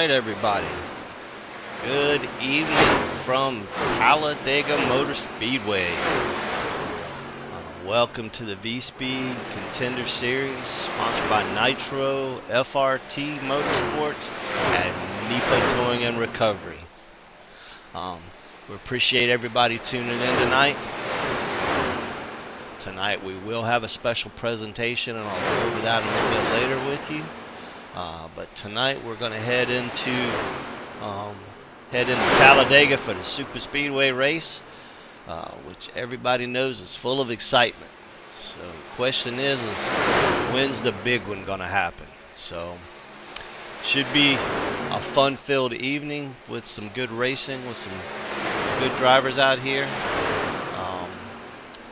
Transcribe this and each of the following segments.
right, everybody. Good evening from Talladega Motor Speedway. Welcome to the V-Speed Contender Series, sponsored by Nitro, FRT Motorsports, and Nipa Towing and Recovery. We appreciate everybody tuning in tonight. Tonight we will have a special presentation, and I'll go over that a little bit later with you. But tonight we're going to head into Talladega for the Super Speedway race, which everybody knows is full of excitement. So the question is when's the big one going to happen? So should be a fun-filled evening with some good racing, with some good drivers out here.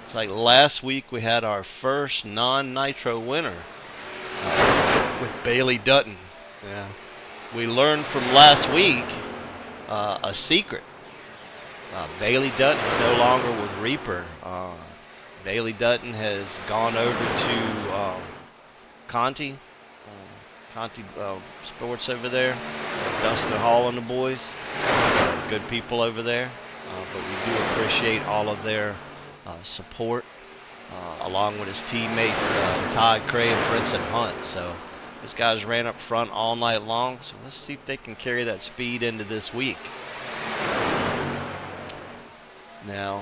It's like last week we had our first non-nitro winner with Bailey Dutton. Yeah, we learned from last week a secret. Bailey Dutton is no longer with Reaper. Bailey Dutton has gone over to Conti Sports over there. Dustin Hall and the boys, good people over there. But we do appreciate all of their support, along with his teammates Todd Cray and Brinson Hunt. So these guys ran up front all night long, so let's see if they can carry that speed into this week. Now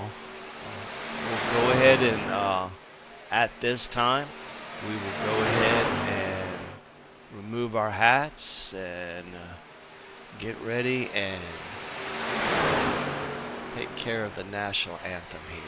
we'll go ahead and at this time we will go ahead and remove our hats and get ready and take care of the national anthem here.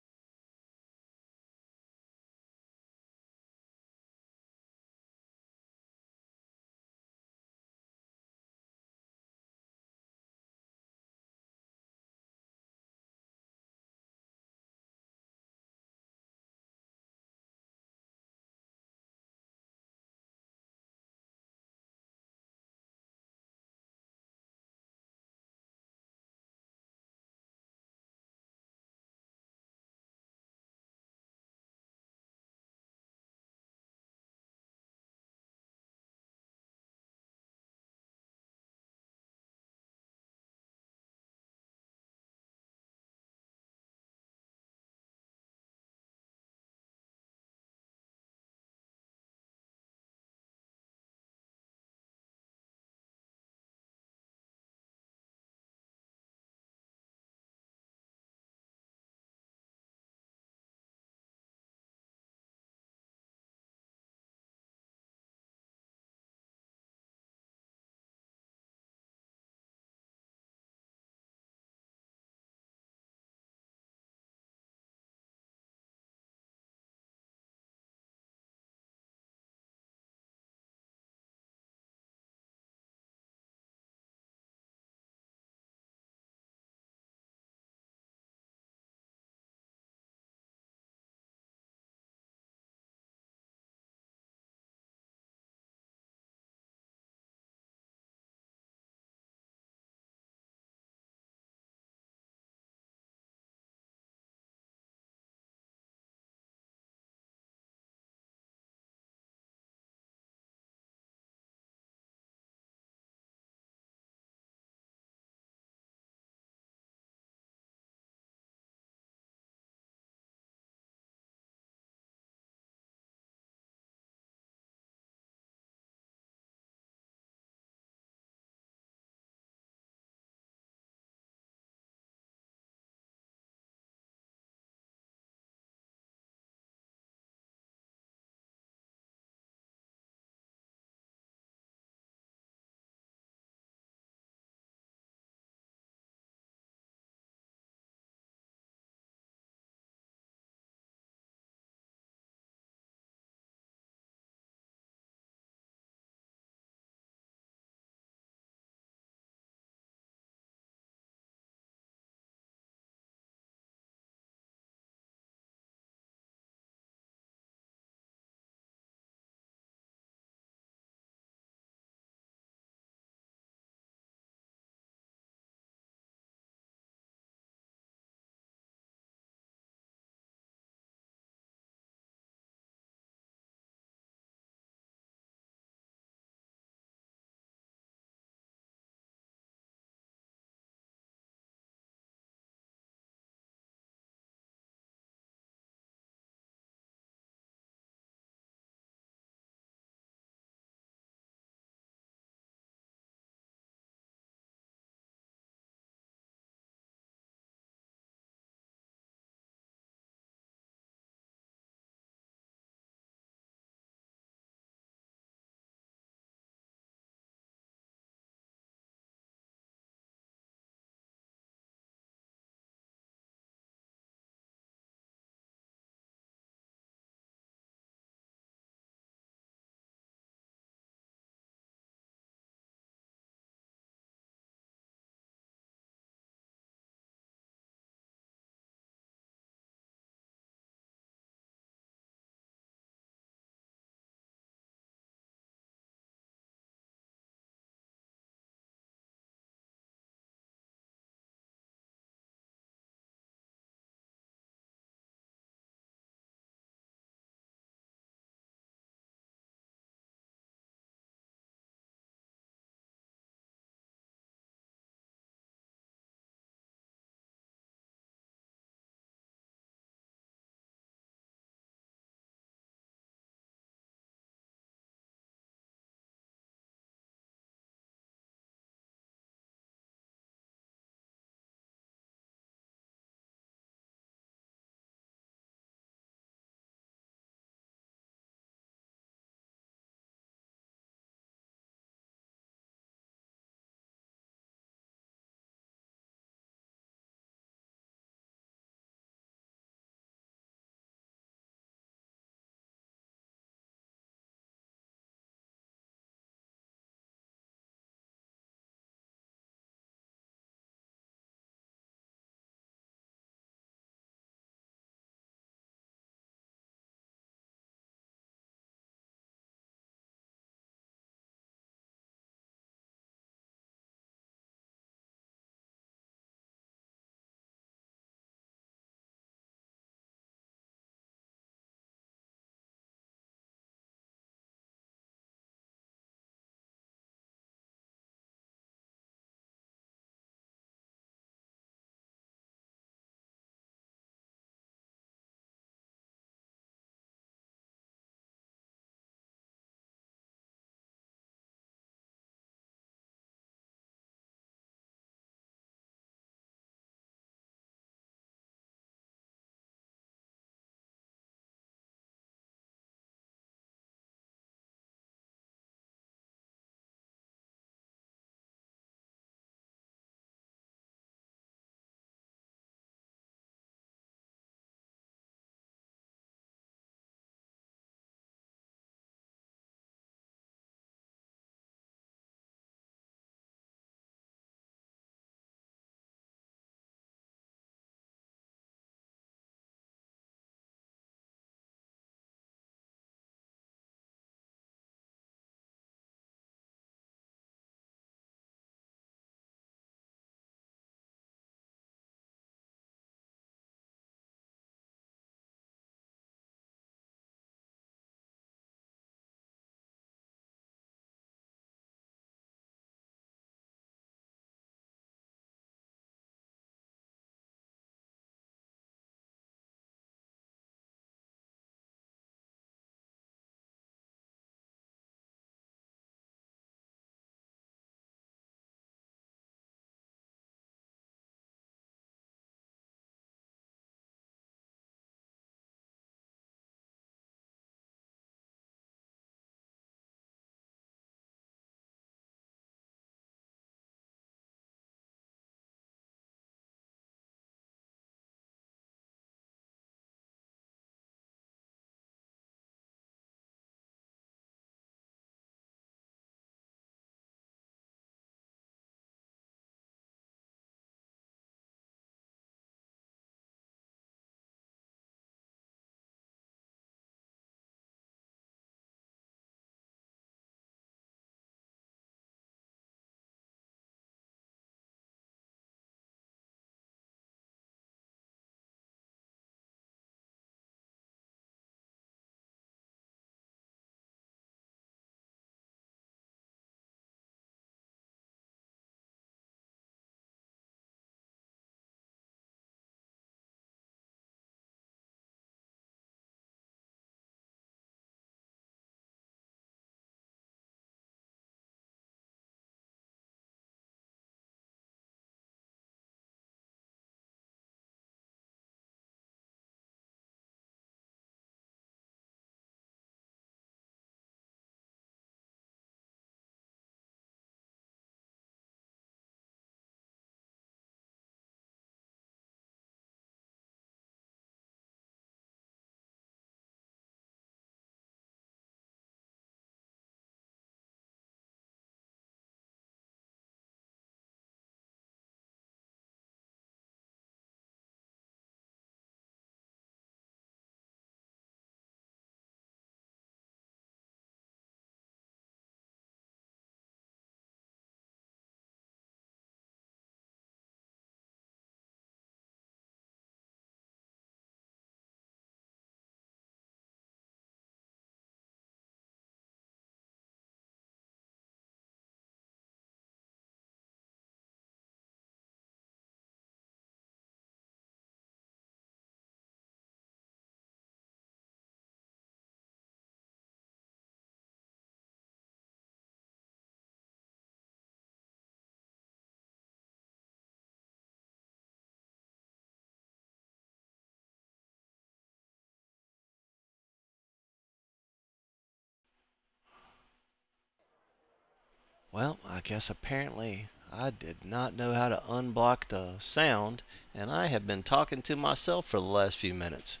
Well, I guess apparently I did not know how to unblock the sound, and I have been talking to myself for the last few minutes.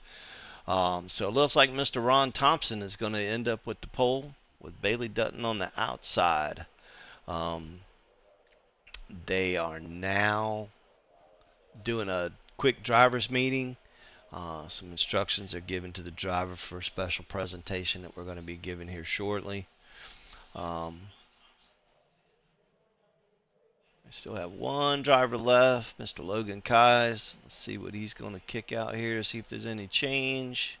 So it looks like Mr. Ron Thompson is going to end up with the pole with Bailey Dutton on the outside. Um, they are now doing a quick driver's meeting. Some instructions are given to the driver for a special presentation that we're going to be giving here shortly. Um, We still have one driver left, Mr. Logan Kais. Let's see what he's going to kick out here, see if there's any change.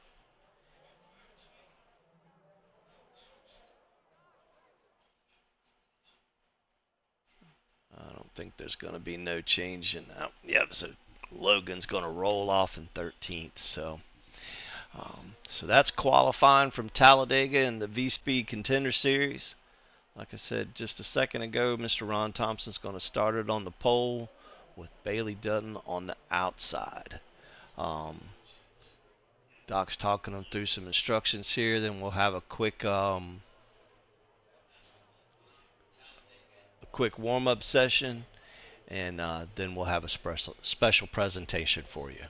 I don't think there's going to be no change in that. Yep, so Logan's going to roll off in 13th. So that's qualifying from Talladega in the V-Speed Contender Series. Like I said just a second ago, Mr. Ron Thompson's going to start it on the pole with Bailey Dutton on the outside. Doc's talking them through some instructions here. Then we'll have a quick warm-up session, and then we'll have a special presentation for you.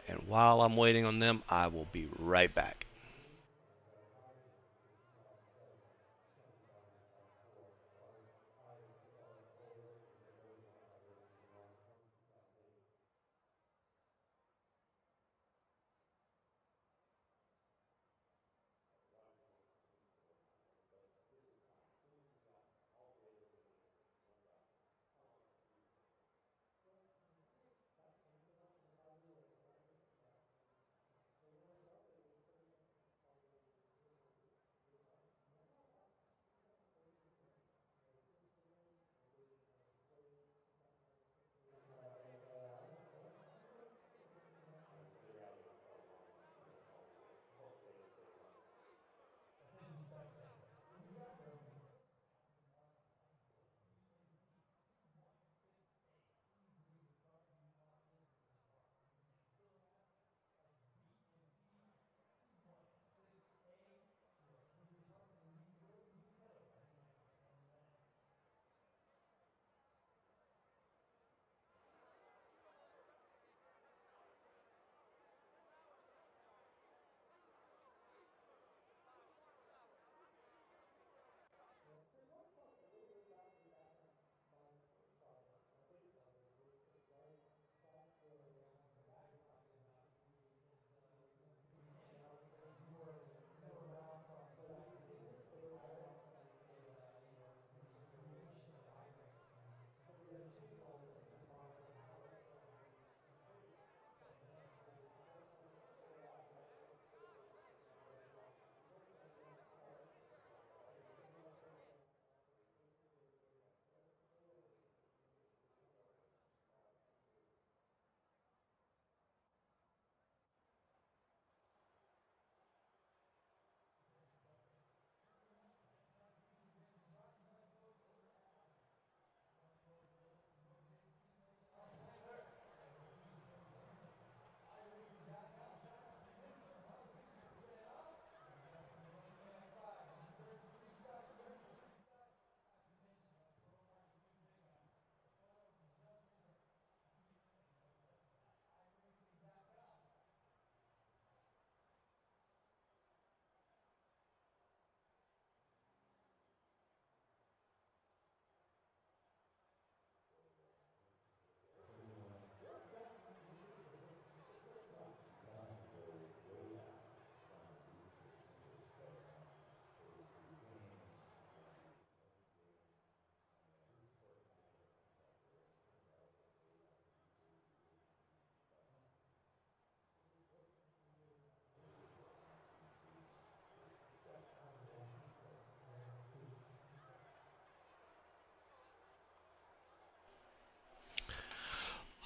And while I'm waiting on them, I will be right back.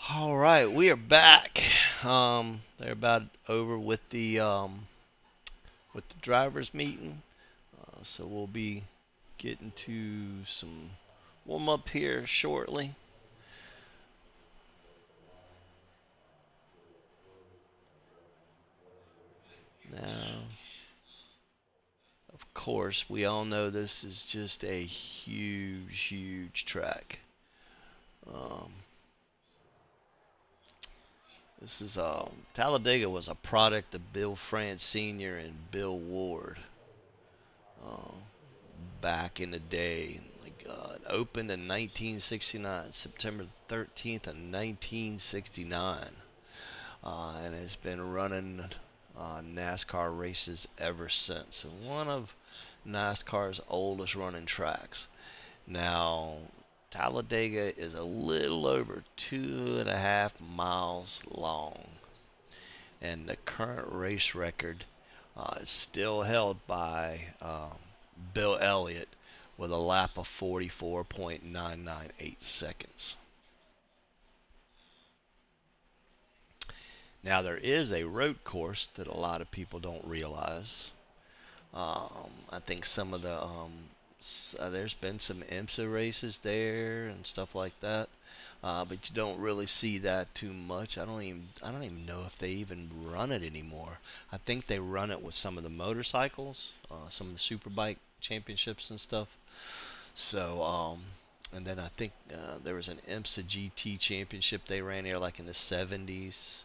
All right, we are back. They're about over with the drivers meeting, so we'll be getting to some warm up here shortly. Now, of course, we all know this is just a huge, huge track. Um, this is Talladega was a product of Bill France Sr. and Bill Ward uh, back in the day. Like it opened in 1969, September 13th of 1969, and it's been running NASCAR races ever since. And one of NASCAR's oldest running tracks. Now, Talladega is a little over 2.5 miles long, and the current race record is still held by Bill Elliott with a lap of 44.998 seconds. Now, there is a road course that a lot of people don't realize. I think some of the there's been some IMSA races there and stuff like that, but you don't really see that too much. I don't even know if they even run it anymore. I think they run it with some of the motorcycles, some of the superbike championships and stuff. So and then I think there was an IMSA GT championship they ran here like in the 70s.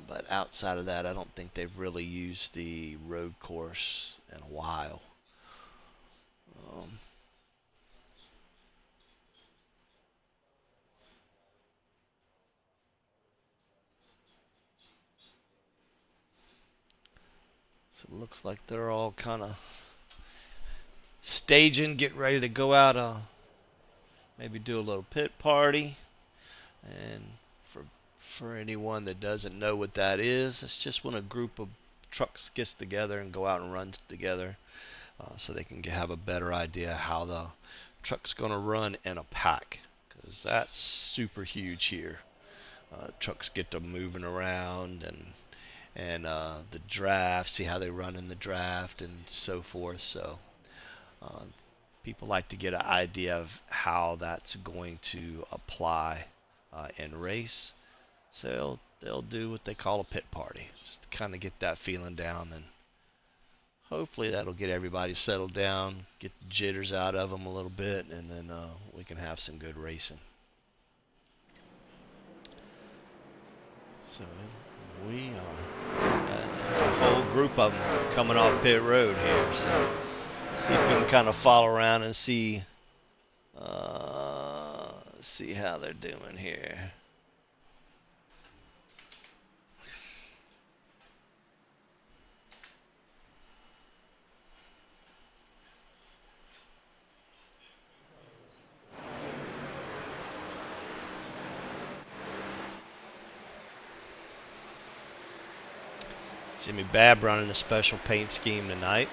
But outside of that, I don't think they've really used the road course in a while. Um, so it looks like they're all kind of staging, getting ready to go out, maybe do a little pit party. And for anyone that doesn't know what that is, it's just when a group of trucks gets together and go out and run together, so they can have a better idea how the truck's going to run in a pack, because that's super huge here. Trucks get to moving around and the draft, see how they run in the draft and so forth. So uh, people like to get an idea of how that's going to apply in race. So they'll do what they call a pit party, just to kind of get that feeling down, and hopefully that'll get everybody settled down, get the jitters out of them a little bit, and then we can have some good racing. So we are a whole group of them coming off pit road here. So see if we can kind of follow around and see how they're doing here. Jimmy Babb running a special paint scheme tonight.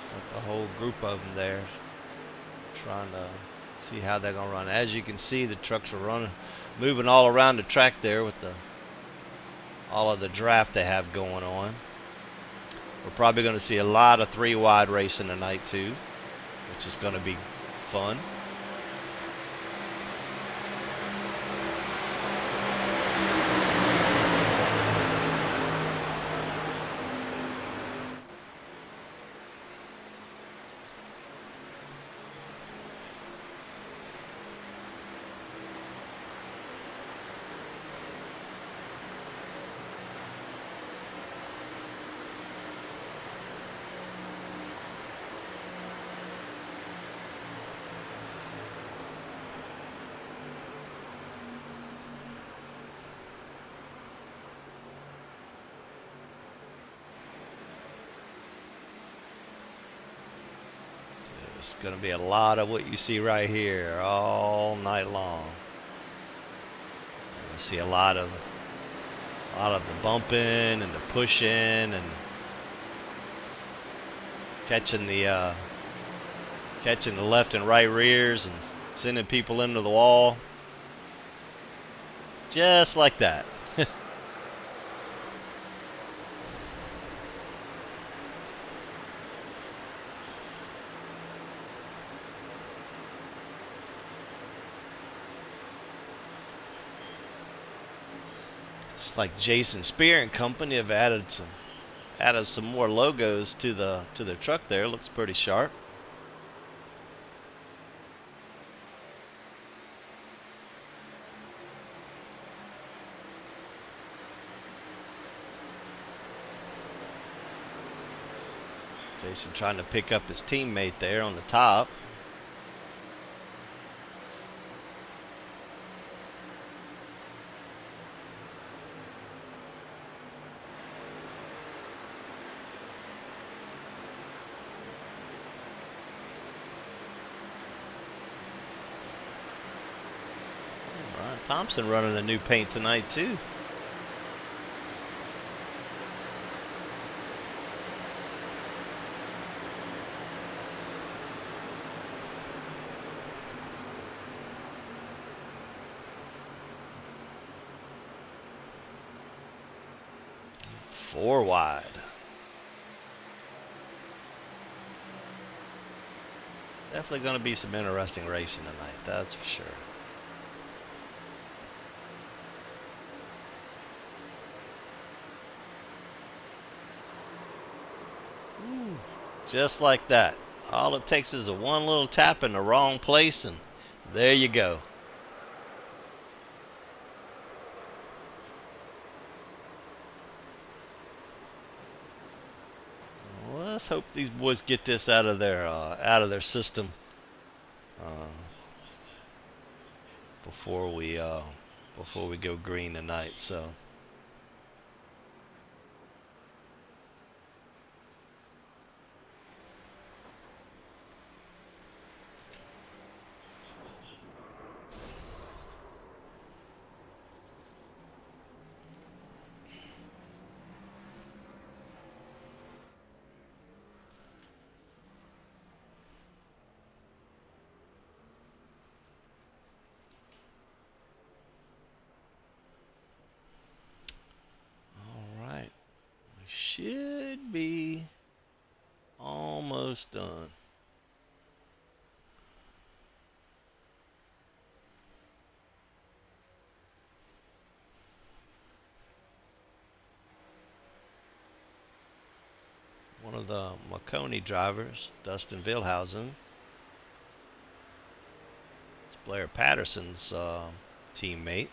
Got the whole group of them there trying to see how they're going to run. As you can see, the trucks are moving all around the track there with all of the draft they have going on. We're probably going to see a lot of three-wide racing tonight too, which is going to be fun. It's going to be a lot of what you see right here all night long. You see a lot of the bumping and the pushing and catching the left and right rears and sending people into the wall. Just like that. It's like Jason Spear and company have added some more logos to their truck there. Looks pretty sharp. Jason trying to pick up his teammate there on the top. Ryan Thompson running the new paint tonight too. Four wide. Definitely going to be some interesting racing tonight, that's for sure. Ooh, just like that. All it takes is a one little tap in the wrong place, and there you go. Well, let's hope these boys get this out of their system uh, before we go green tonight. So. All right. We should be almost done. One of the Marconi drivers, Dustin Vilhausen, it's Blair Patterson's teammate.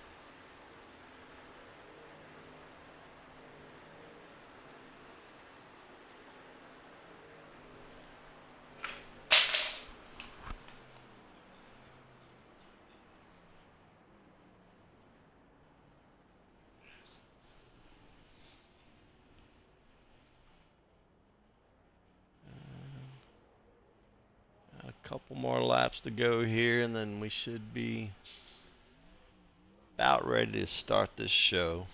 A couple more laps to go here, and then we should be about ready to start this show.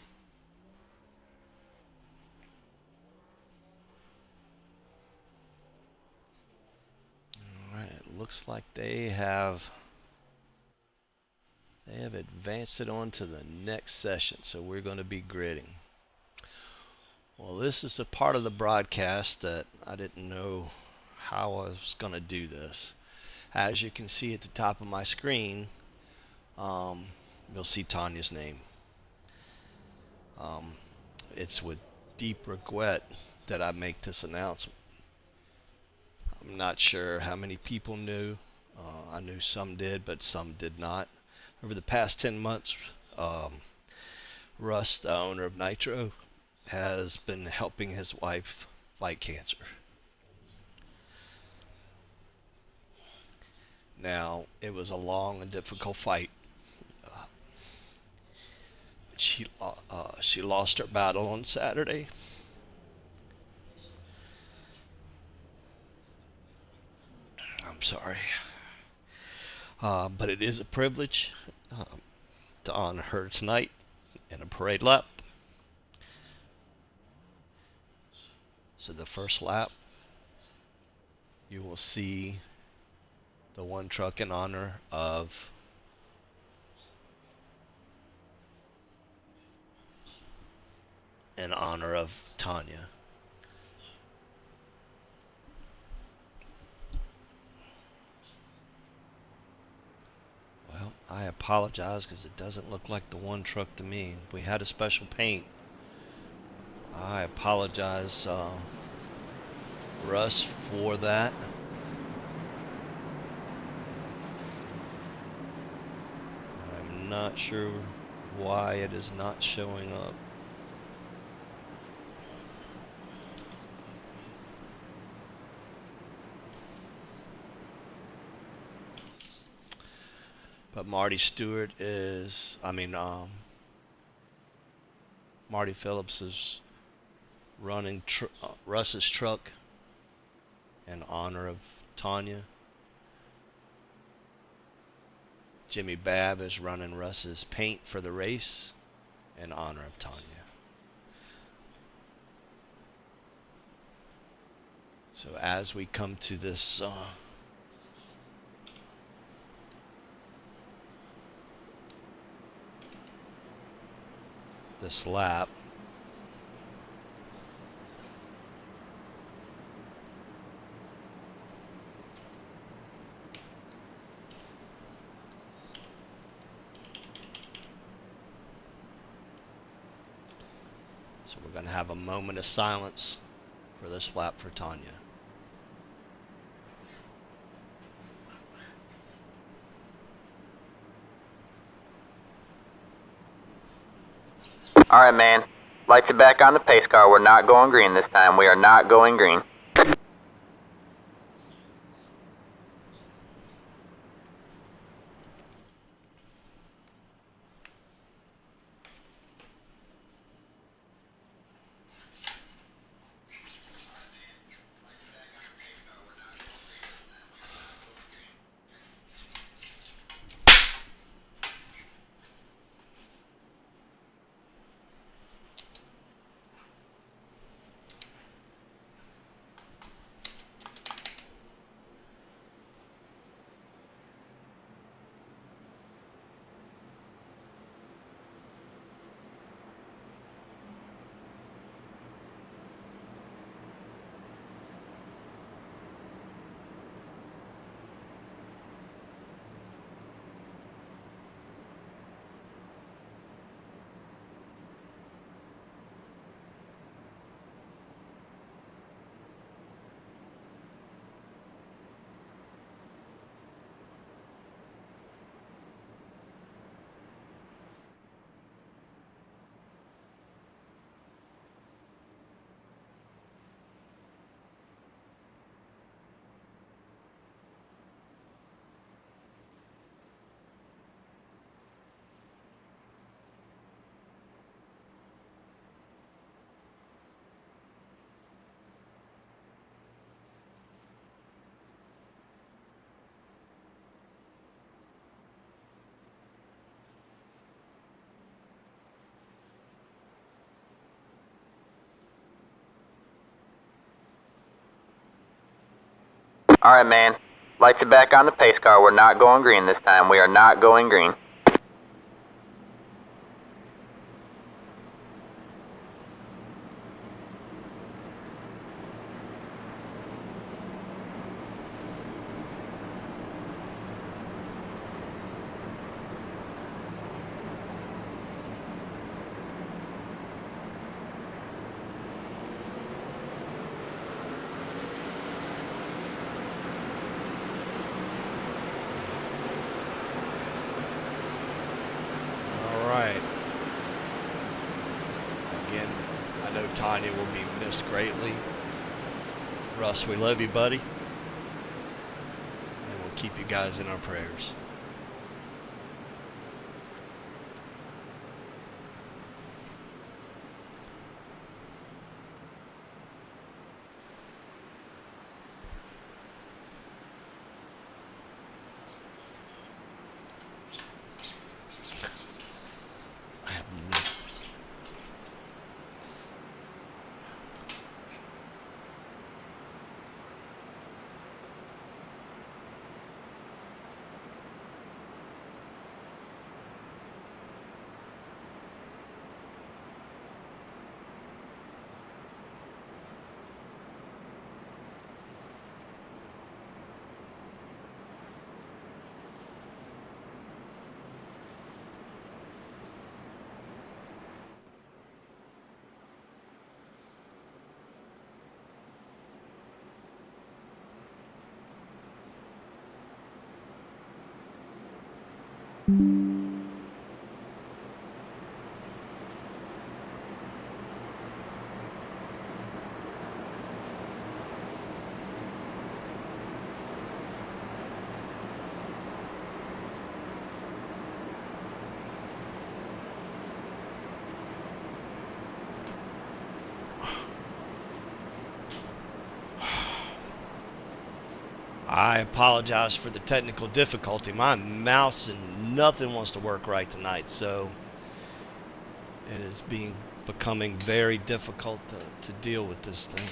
All right, it looks like they have advanced it on to the next session, so we're going to be gridding. Well, this is a part of the broadcast that I didn't know how I was going to do this. As you can see at the top of my screen, you'll see Tanya's name. It's with deep regret that I make this announcement. I'm not sure how many people knew. I knew some did, but some did not. Over the past 10 months, Russ, the owner of Nitro, has been helping his wife fight cancer. Now, it was a long and difficult fight. Uh, she lost her battle on Saturday. I'm sorry. But it is a privilege to honor her tonight in a parade lap. So the first lap, you will see the one truck in honor of Tanya. Well, I apologize. apologize because it doesn't look like the one truck to me. We had a special paint. I apologize, Russ, for that. I'm not sure why it is not showing up. But Marty Stewart is, Marty Phillips is running Russ's truck in honor of Tanya. Jimmy Babb is running Russ's paint for the race in honor of Tanya. So as we come to this this lap, so we're going to have a moment of silence for this lap for Tanya. All right, man. Lights are back on the pace car. We're not going green this time. We are not going green. All right, man. Lights are back on the pace car. We're not going green this time. We are not going green. Tanya will be missed greatly. Russ, we love you, buddy. And we'll keep you guys in our prayers. I apologize for the technical difficulty. My mouse and nothing wants to work right tonight, so it is becoming very difficult to deal with this thing.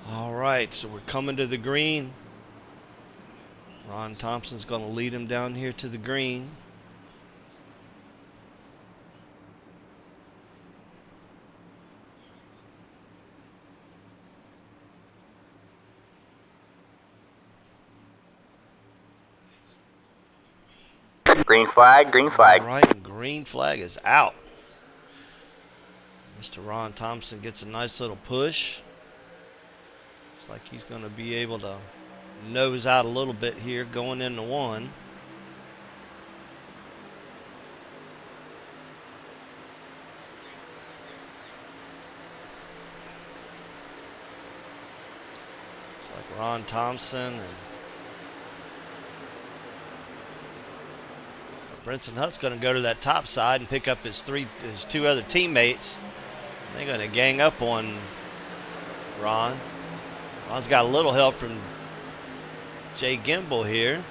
All right, so we're coming to the green. Ron Thompson's going to lead him down here to the green. Green flag, green flag. All right, and green flag is out. Mr. Ron Thompson gets a nice little push. Looks like he's going to be able to nose out a little bit here going into one. Looks like Ron Thompson and Brinson Hutt's going to go to that top side and pick up his two other teammates. They're going to gang up on Ron. Ron's got a little help from Jay Gimbel here.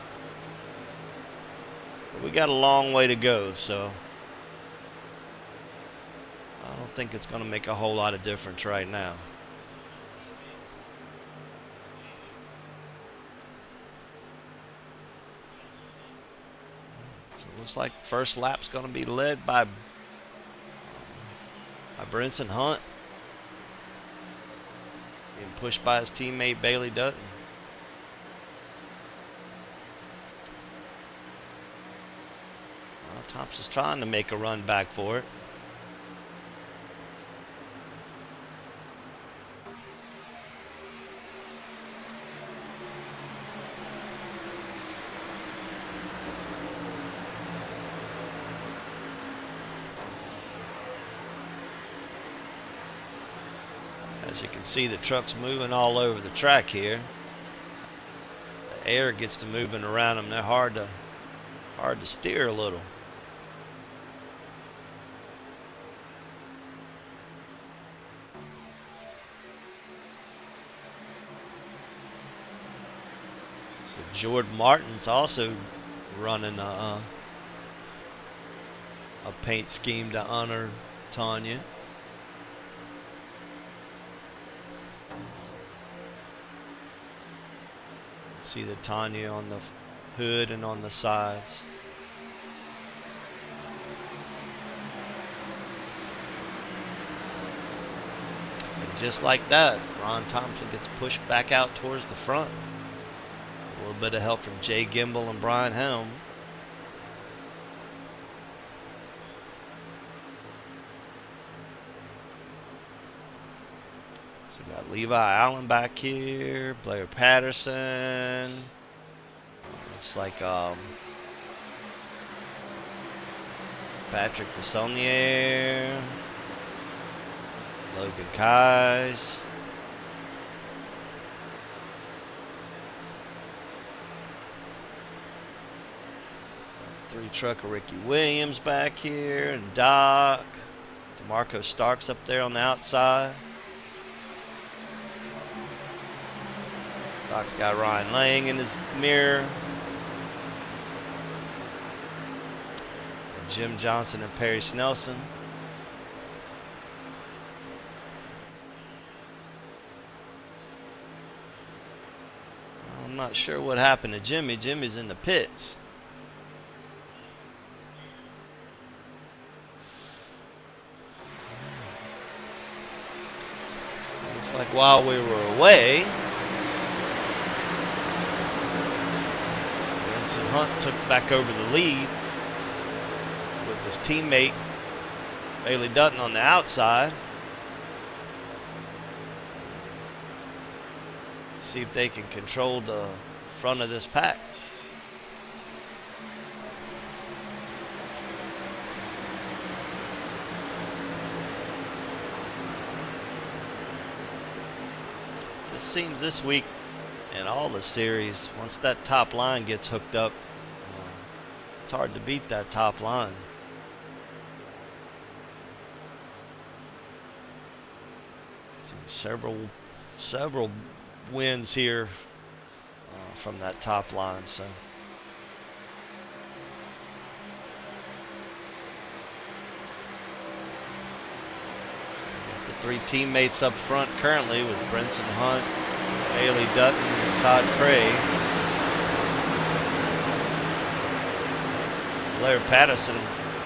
But we got a long way to go, so I don't think it's going to make a whole lot of difference right now. So it looks like first lap's going to be led by Brinson Hunt. Being pushed by his teammate Bailey Dutton. Well, Thompson's trying to make a run back for it. As you can see, the truck's moving all over the track here. The air gets to moving around them. They're hard to steer a little. So Jordan Martin's also running a paint scheme to honor Tanya. See the Tanya on the hood and on the sides. And just like that, Ron Thompson gets pushed back out towards the front. A little bit of help from Jay Gimbel and Brian Helm. So we got Levi Allen back here, Blair Patterson. Looks like Patrick Desaulniers, Logan Kais. Three trucker Ricky Williams back here, and Doc. DeMarco Starks up there on the outside. Doc's got Ryan Lang in his mirror. And Jim Johnson and Perry Snelson. I'm not sure what happened to Jimmy. Jimmy's in the pits. So looks like while we were away, Hunt took back over the lead with his teammate Bailey Dutton on the outside. See if they can control the front of this pack. It seems this week in all the series, once that top line gets hooked up, it's hard to beat that top line. Several wins here from that top line. So the three teammates up front currently with Brinson Hunt, Bailey Dutton, and Todd Craig. Blair Patterson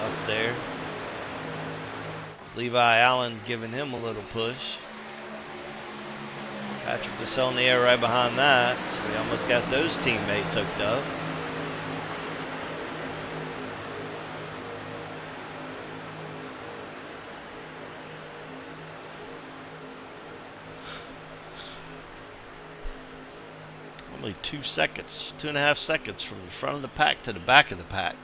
up there. Levi Allen giving him a little push. Patrick DeSaulnier right behind that. So we almost got those teammates hooked up. Only 2 seconds, 2.5 seconds from the front of the pack to the back of the pack.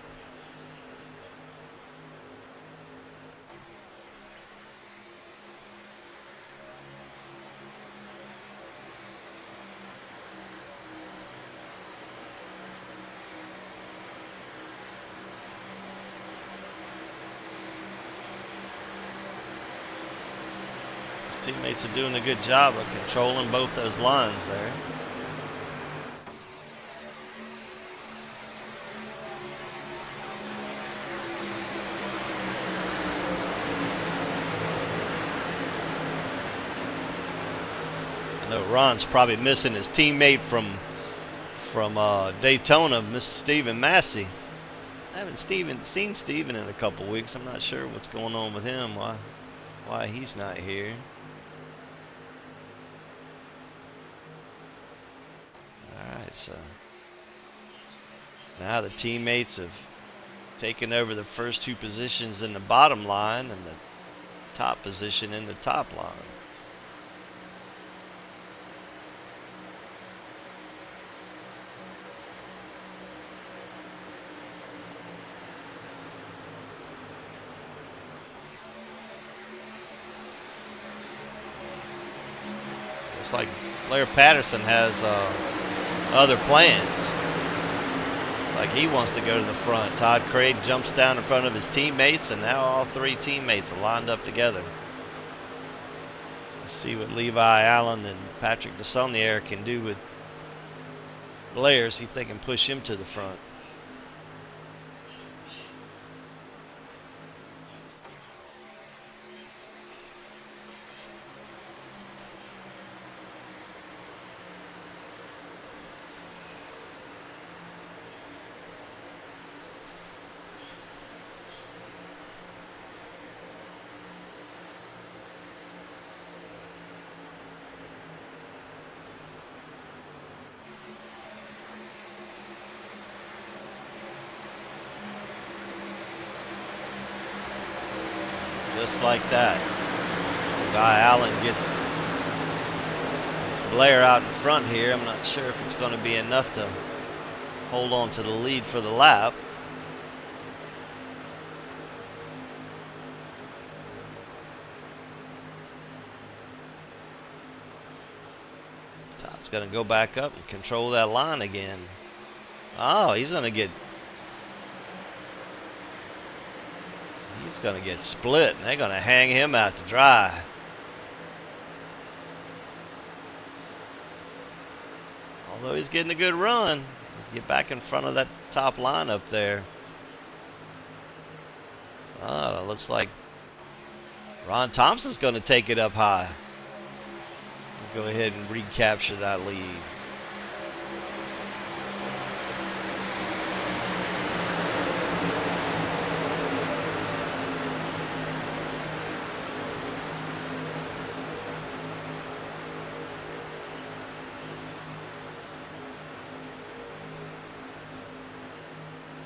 His teammates are doing a good job of controlling both those lines there. I know Ron's probably missing his teammate from Daytona, Mr. Stephen Massey. I haven't seen Stephen in a couple weeks. I'm not sure what's going on with him, why he's not here. Alright, so now the teammates have taken over the first 2 positions in the bottom line and the top position in the top line. Looks like Blair Patterson has other plans. It's like he wants to go to the front. Todd Craig jumps down in front of his teammates, and now all 3 teammates are lined up together. Let's see what Levi Allen and Patrick DeSaulnier can do with Blair, see if they can push him to the front. Just like that. Guy Allen gets Blair out in front here. I'm not sure if it's going to be enough to hold on to the lead for the lap. Todd's going to go back up and control that line again. Oh, he's going to get split, and they're going to hang him out to dry. Although he's getting a good run, get back in front of that top line up there. Oh, it looks like Ron Thompson's going to take it up high. We'll go ahead and recapture that lead.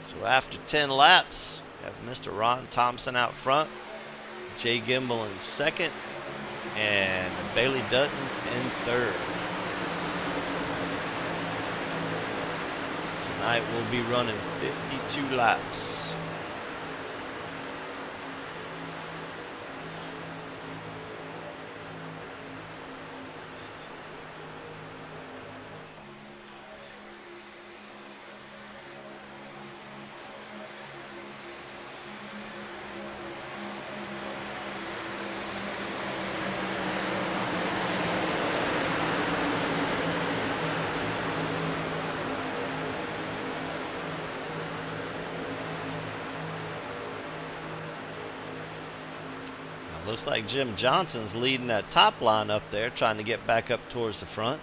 So after 10 laps, we have Mr. Ron Thompson out front, Jay Gimbel in second, and Bailey Dutton in third. Tonight we'll be running 52 laps. Looks like Jim Johnson's leading that top line up there, trying to get back up towards the front.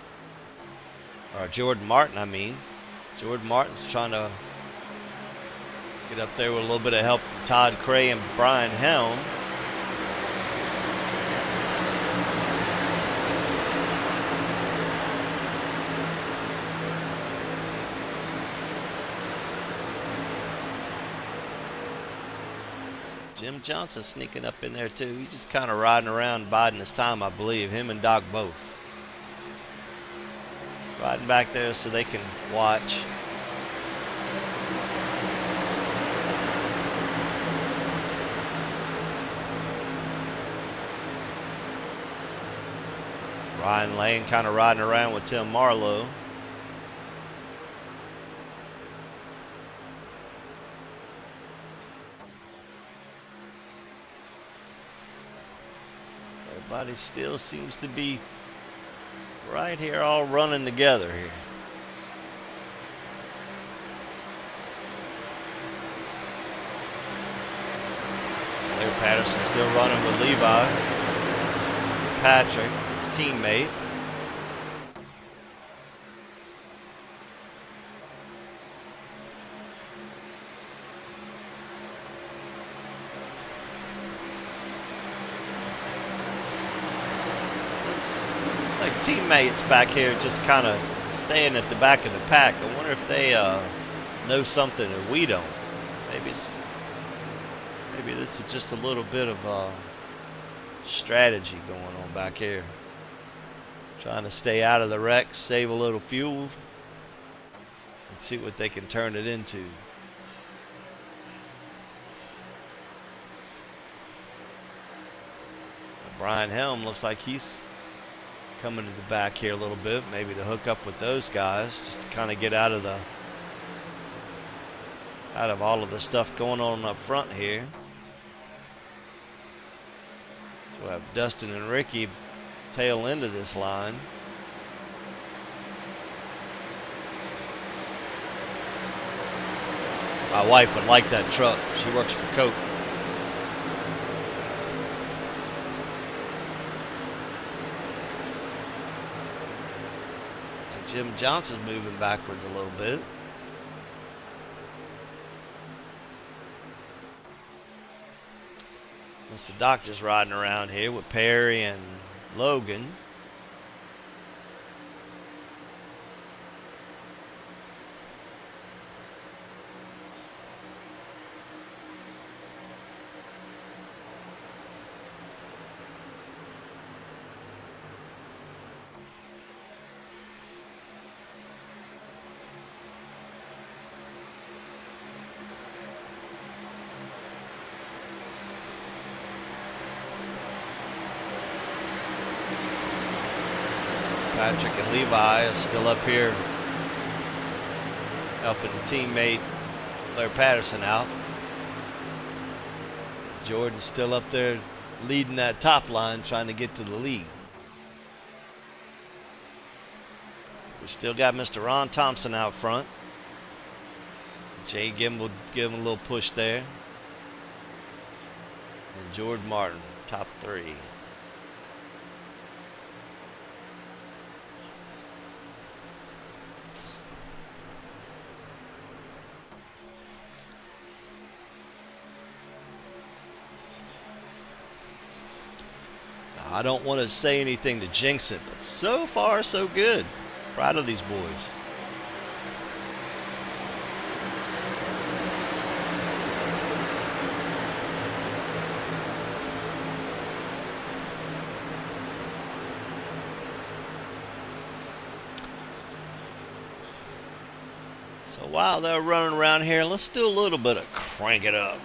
Or Jordan Martin, I mean. Jordan Martin's trying to get up there with a little bit of help from Todd Cray and Brian Helm. Jim Johnson sneaking up in there too. He's just kind of riding around, biding his time, I believe. Him and Doc both. Riding back there so they can watch. Ryan Lane kind of riding around with Tim Marlowe. Everybody still seems to be right here, all running together here. Larry Patterson still running with Levi. Patrick, his teammate. Teammates back here just kind of staying at the back of the pack. I wonder if they know something that we don't. Maybe this is just a little bit of strategy going on back here. Trying to stay out of the wrecks, save a little fuel, and see what they can turn it into. Brian Helm looks like he's coming to the back here a little bit, maybe to hook up with those guys, just to kind of get out of all of the stuff going on up front here. So we'll have Dustin and Ricky tail into this line. My wife would like that truck. She works for Coke. Jim Johnson's moving backwards a little bit. Mr. Doc just riding around here with Perry and Logan. Patrick and Levi is still up here helping the teammate Larry Patterson out. Jordan's still up there leading that top line, trying to get to the lead. We still got Mr. Ron Thompson out front. Jay Gimble give him a little push there. And Jordan Martin, top three. I don't want to say anything to jinx it, but so far so good. Proud of these boys. So while they're running around here, let's do a little bit of crank it up.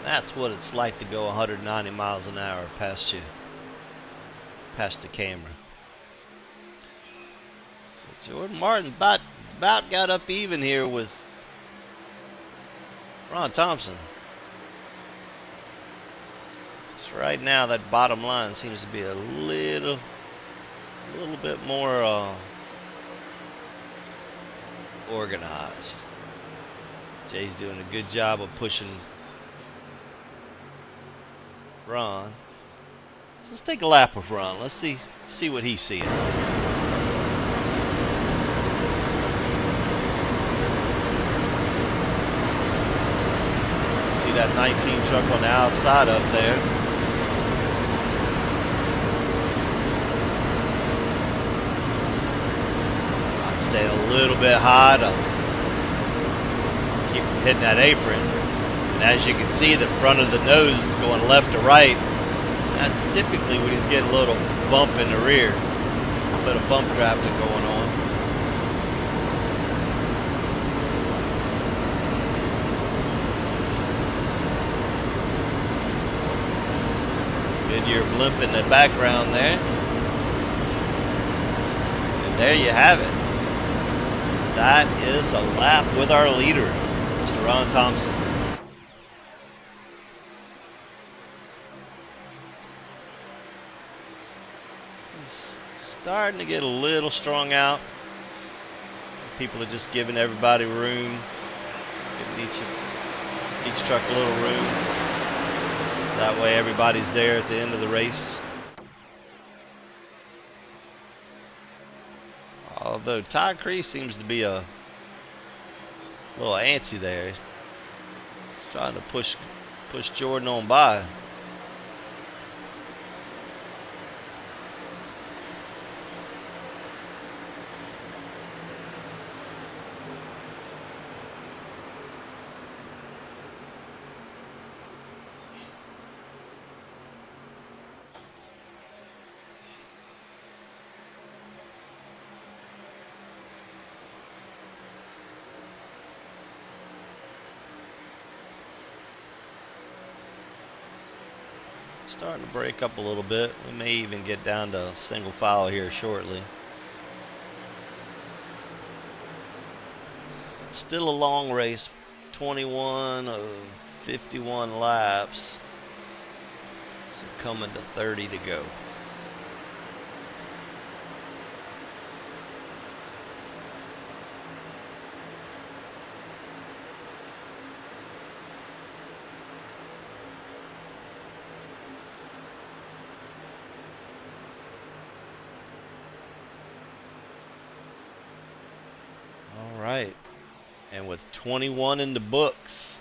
That's what it's like to go 190 miles an hour past the camera. So Jordan Martin about got up even here with Ron Thompson. Just right now, that bottom line seems to be a little bit more organized. Jay's doing a good job of pushing Ron. So let's take a lap with Ron. Let's see what he's seeing. See that 19 truck on the outside up there. I'd stay a little bit high to keep from hitting that apron. And as you can see, the front of the nose is going left to right. That's typically when he's getting a little bump in the rear. A little bit of bump drafting going on. Goodyear blimp in the background there. And there you have it. That is a lap with our leader, Mr. Ron Thompson. Starting to get a little strung out. People are just giving everybody room, giving each truck a little room. That way everybody's there at the end of the race. Although Todd Cree seems to be a little antsy there. He's trying to push Jordan on by. Starting to break up a little bit. We may even get down to single file here shortly. Still a long race, 21 of 51 laps. So coming to 30 to go. Right, and with 21 in the books,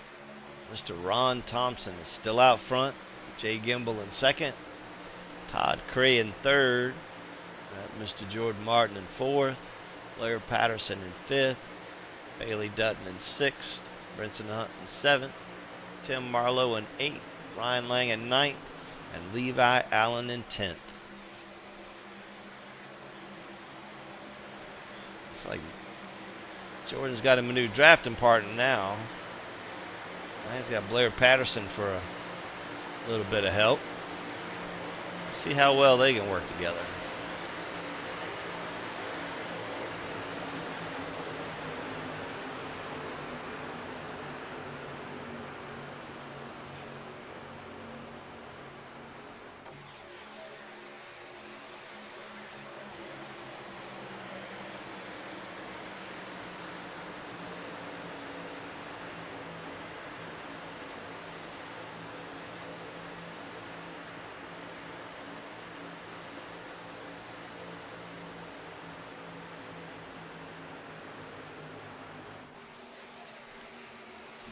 Mr. Ron Thompson is still out front. Jay Gimbel in second, Todd Cree in third, Mr. Jordan Martin in fourth, Blair Patterson in fifth, Bailey Dutton in sixth, Brinson Hunt in seventh, Tim Marlowe in eighth, Ryan Lang in ninth, and Levi Allen in 10th. It's like Jordan's got him a new drafting partner now. Now he's got Blair Patterson for a little bit of help. Let's see how well they can work together.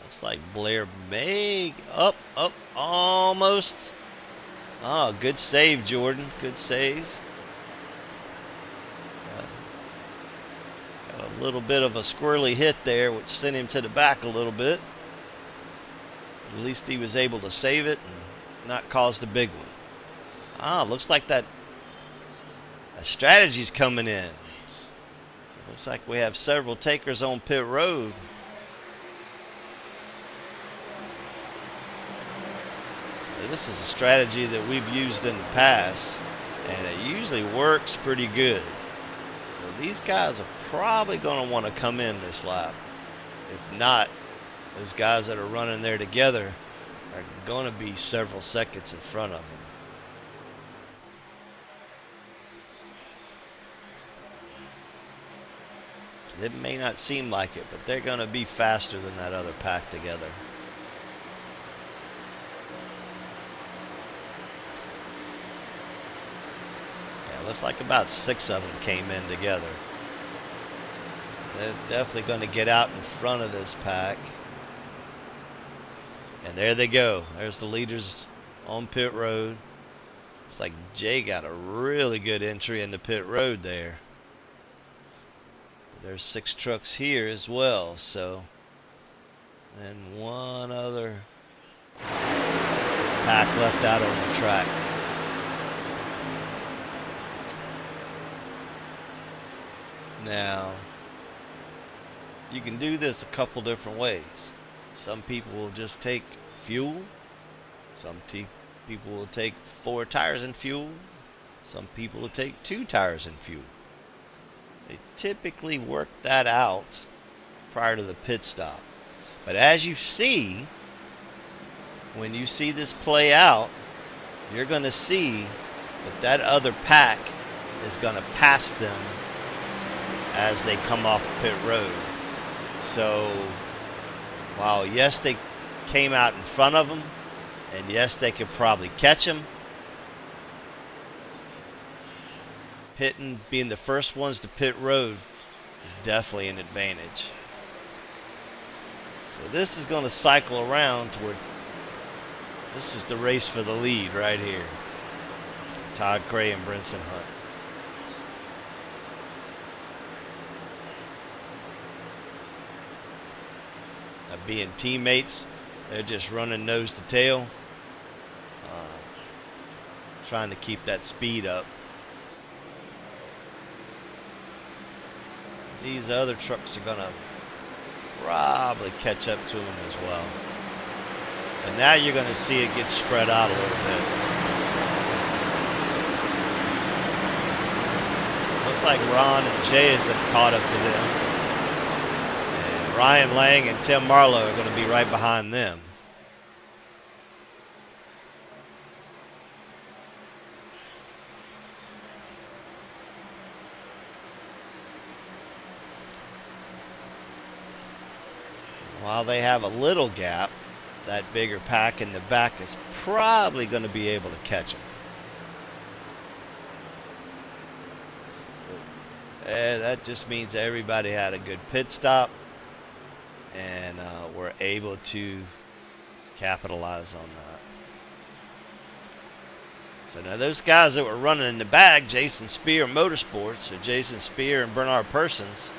Looks like Blair may up, almost. Oh, good save, Jordan. Good save. Got a little bit of a squirrely hit there, which sent him to the back a little bit. At least he was able to save it and not cause the big one. Ah, looks like that strategy's coming in. So looks like we have several takers on pit road. This is a strategy that we've used in the past, and it usually works pretty good. So these guys are probably going to want to come in this lap. If not, those guys that are running there together are going to be several seconds in front of them. It may not seem like it, but they're going to be faster than that other pack together. Yeah, looks like about 6 of them came in together. They're definitely going to get out in front of this pack. And there they go. There's the leaders on pit road. Looks like Jay got a really good entry into pit road there. There's 6 trucks here as well, so. And one other pack left out on the track. Now, you can do this a couple different ways. Some people will just take fuel. Some people will take 4 tires and fuel. Some people will take 2 tires and fuel. They typically work that out prior to the pit stop. But as you see, when you see this play out, you're going to see that other pack is going to pass them as they come off pit road. So while yes, they came out in front of them, and yes, they could probably catch them, being the first ones to pit road is definitely an advantage. So this is going to cycle around toward, this is the race for the lead right here. Todd Gray and Brinson Hunt. Now being teammates, they're just running nose to tail, trying to keep that speed up. These other trucks are going to probably catch up to them as well. So now you're going to see it get spread out a little bit. So it looks like Ron and Jay have caught up to them. And Ryan Lang and Tim Marlowe are going to be right behind them. While they have a little gap, that bigger pack in the back is probably going to be able to catch them. That just means everybody had a good pit stop and were able to capitalize on that. So now those guys that were running in the back, Jason Spear Motorsports, or Jason Spear and Bernard Persons,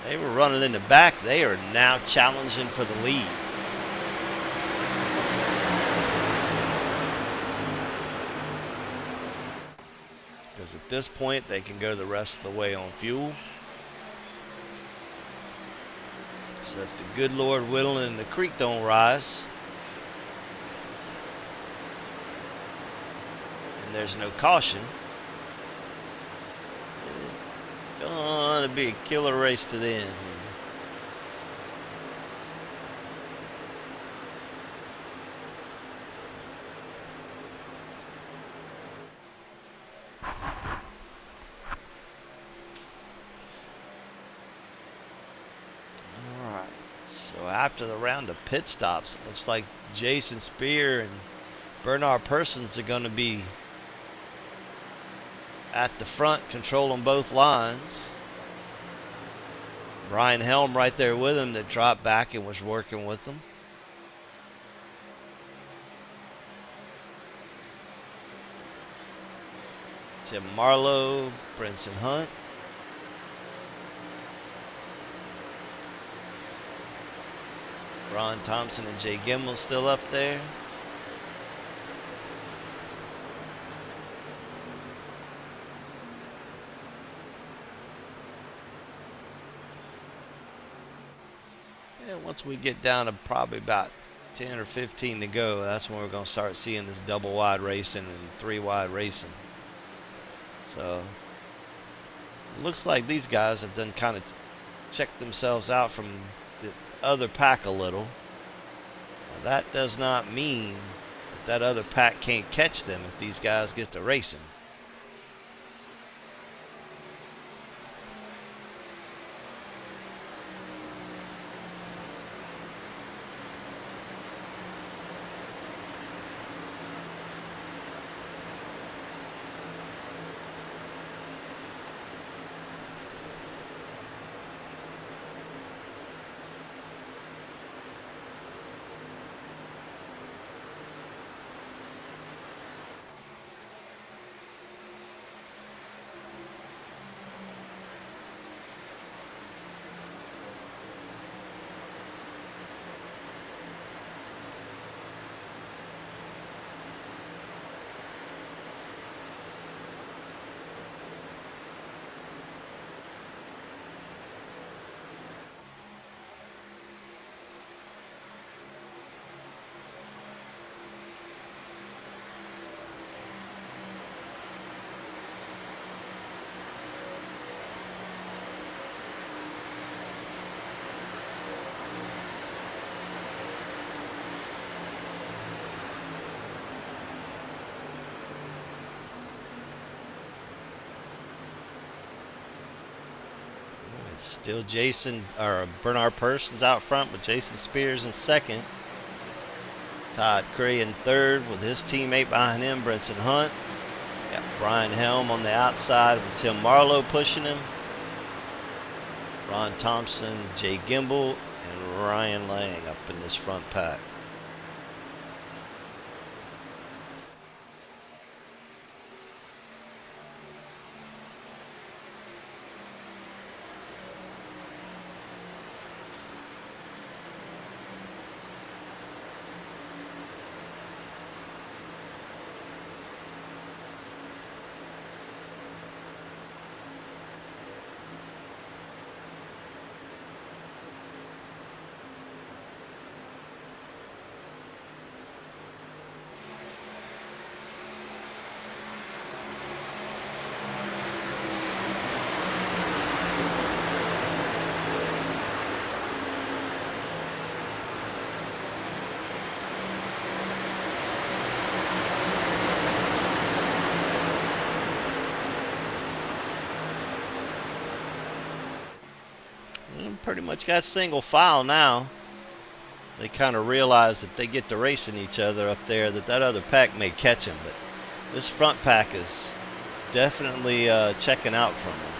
they were running in the back. They are now challenging for the lead. Because at this point, they can go the rest of the way on fuel. So if the good Lord willing and the creek don't rise, and there's no caution, gonna be a killer race to the end. Alright, so after the round of pit stops, it looks like Jason Spear and Bernard Persons are going to be at the front, controlling both lines. Brian Helm right there with him that dropped back and was working with them. Tim Marlowe, Brinson Hunt. Ron Thompson and Jay Gimbel still up there. And once we get down to probably about 10 or 15 to go, that's when we're going to start seeing this double wide racing and 3 wide racing. So it looks like these guys have done kind of checked themselves out from the other pack a little. Now, that does not mean that that other pack can't catch them if these guys get to racing. It's still Bernard Persons out front with Jason Spears in second. Todd Cray in third with his teammate behind him, Brinson Hunt. Got Brian Helm on the outside with Tim Marlowe pushing him. Ron Thompson, Jay Gimbel, and Ryan Lang up in this front pack. Pretty much got single file now. They kind of realize that they get to racing each other up there, that other pack may catch them, but this front pack is definitely checking out from them.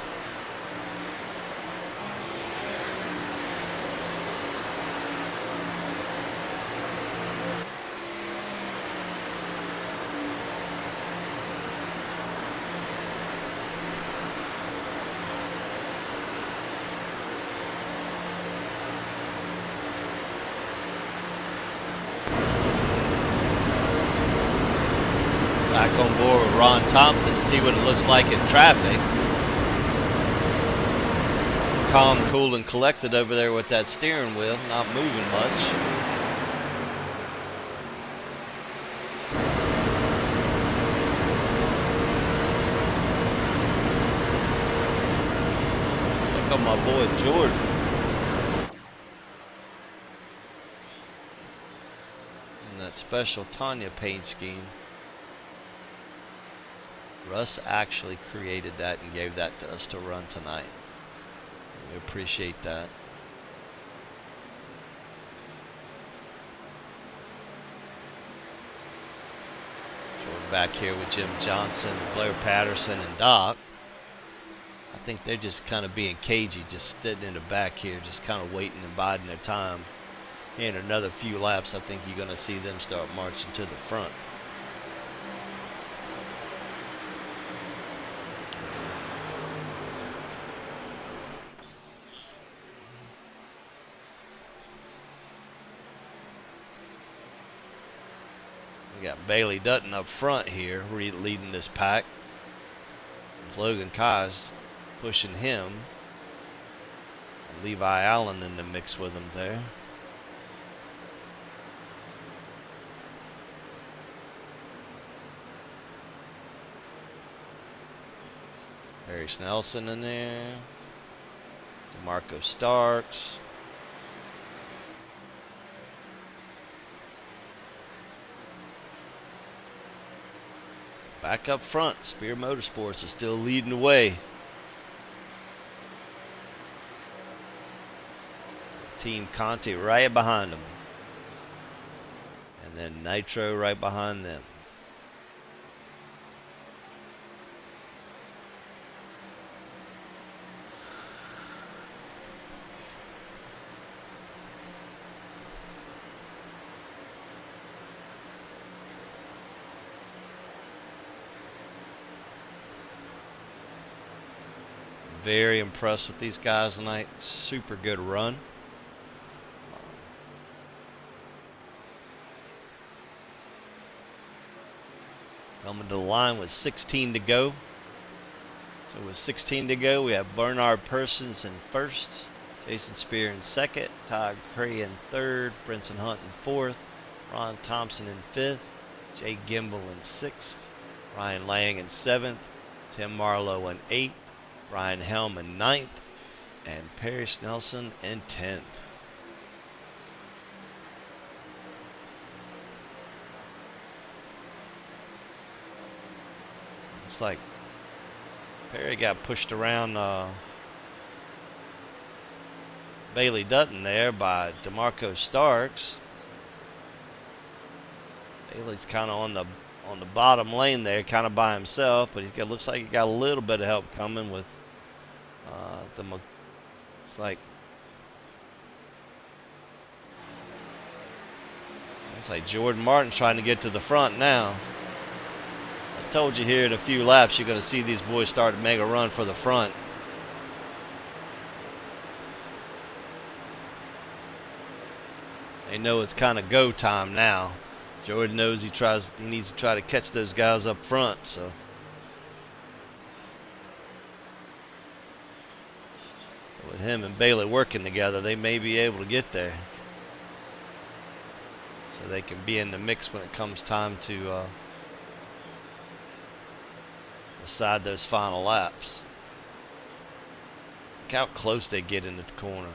Back on board with Ron Thompson to see what it looks like in traffic. It's calm, cool, and collected over there with that steering wheel, not moving much. Look at my boy Jordan. And that special Tanya paint scheme. Russ actually created that and gave that to us to run tonight. We appreciate that. Jordan back here with Jim Johnson, Blair Patterson, and Doc. I think they're just kind of being cagey, just sitting in the back here, just kind of waiting and biding their time. In another few laps, I think you're going to see them start marching to the front. We got Bailey Dutton up front here, leading this pack. Logan Kai's pushing him. Levi Allen in the mix with him there. Harry Snelson in there. DeMarco Starks. Back up front, Spear Motorsports is still leading the way. Team Conti right behind them. And then Nitro right behind them. Very impressed with these guys tonight. Super good run. Coming to the line with 16 to go. So with 16 to go, we have Bernard Persons in first, Jason Spear in second, Todd Cray in third, Brinson Hunt in fourth, Ron Thompson in fifth, Jay Gimbel in sixth, Ryan Lang in seventh, Tim Marlowe in eighth, Brian Helm in ninth, and Perry Snelson in 10th. Looks like Perry got pushed around Bailey Dutton there by DeMarco Starks. Bailey's kind of on the bottom lane there, kind of by himself, but looks like he got a little bit of help coming with it's like Jordan Martin's trying to get to the front now. I told you here in a few laps you're going to see these boys start to make a run for the front. They know it's kind of go time now. Jordan knows he needs to try to catch those guys up front, so. With him and Bailey working together, they may be able to get there. So they can be in the mix when it comes time to decide those final laps. Look how close they get into the corner.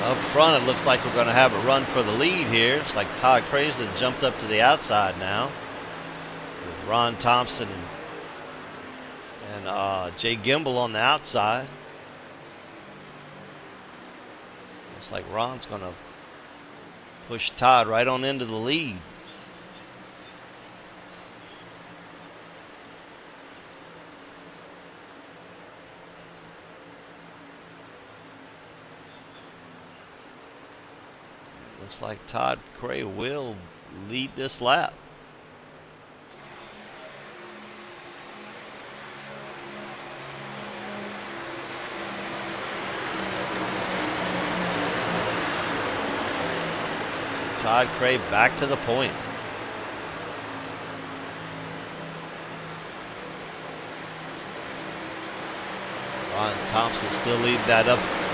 Up front, it looks like we're going to have a run for the lead here. It's like Todd Craiston jumped up to the outside now with Ron Thompson and Jay Gimbel on the outside. Looks like Ron's going to push Todd right on into the lead. Looks like Todd Cray will lead this lap. So Todd Cray back to the point. Ron Thompson still leading that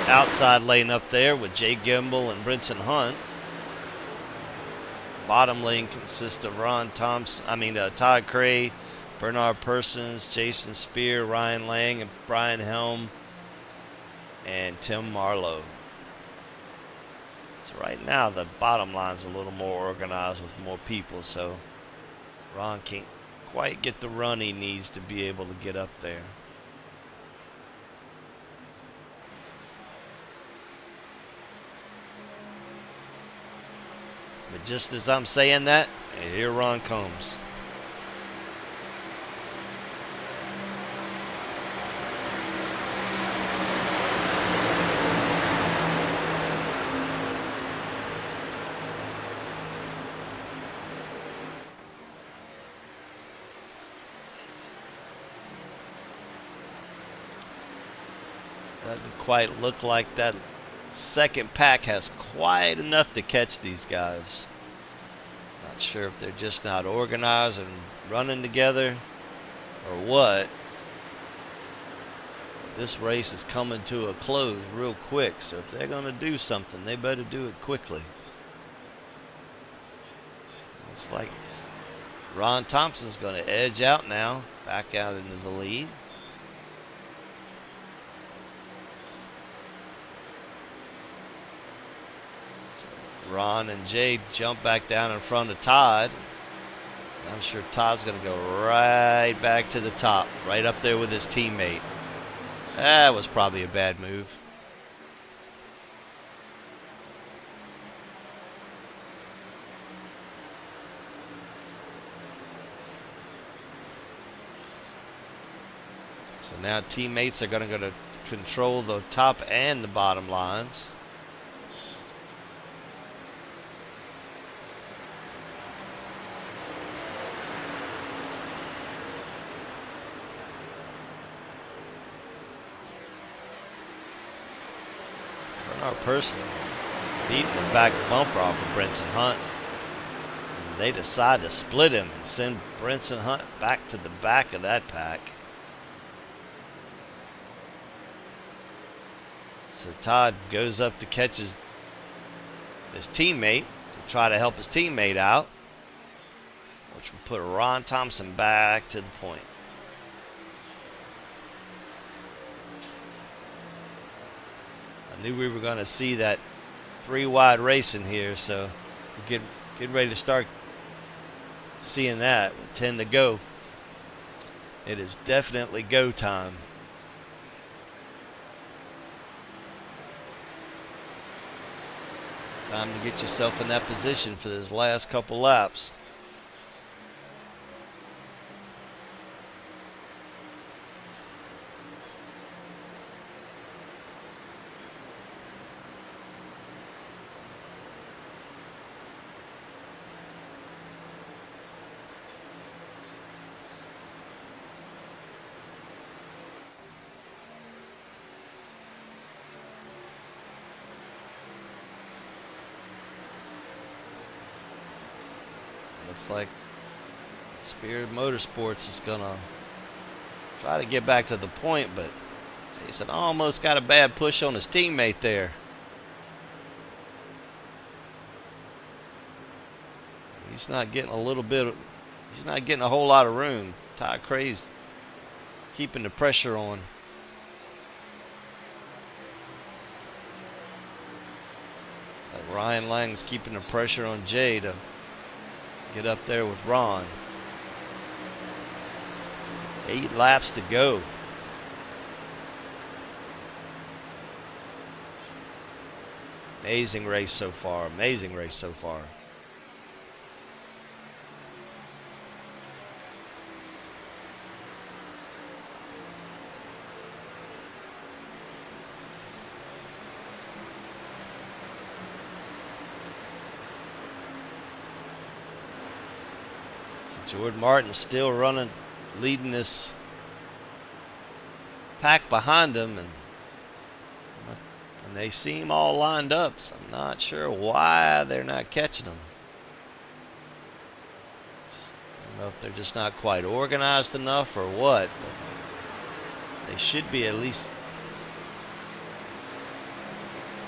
outside lane up there with Jay Gimbel and Brinson Hunt. Bottom lane consists of Todd Cray, Bernard Persons, Jason Spear, Ryan Lang, and Brian Helm, and Tim Marlowe. So right now the bottom line's a little more organized with more people, so Ron quite get the run he needs to be able to get up there. But just as I'm saying that, here Ron comes. Doesn't quite look like that second pack has quite enough to catch these guys. Not sure if they're just not organized and running together or what. This race is coming to a close real quick, so if they're going to do something, they better do it quickly. Looks like Ron Thompson's going to edge out now, back out into the lead. Ron and Jay jump back down in front of Todd. I'm sure Todd's going to go right back to the top, right up there with his teammate. That was probably a bad move. So now teammates are going to control the top and the bottom lines. Our person is beating the back bumper off of Brinson Hunt. And they decide to split him and send Brinson Hunt back to the back of that pack. So Todd goes up to catch his teammate to try to help his teammate out, which will put Ron Thompson back to the point. I knew we were going to see that 3-wide racing here, so we're getting ready to start seeing that with 10 to go. It is definitely go time. Time to get yourself in that position for those last couple laps. Looks like Spirit Motorsports is going to try to get back to the point, but Jason almost got a bad push on his teammate there. He's not getting he's not getting a whole lot of room. Todd Cray's keeping the pressure on. Like Ryan Lang's keeping the pressure on Jay to get up there with Ron. 8 laps to go. Amazing race so far. Amazing race so far. Jordan Martin still leading this pack behind him, and they seem all lined up, so I'm not sure why they're not catching them. I don't know if they're just not quite organized enough or what, but they should be at least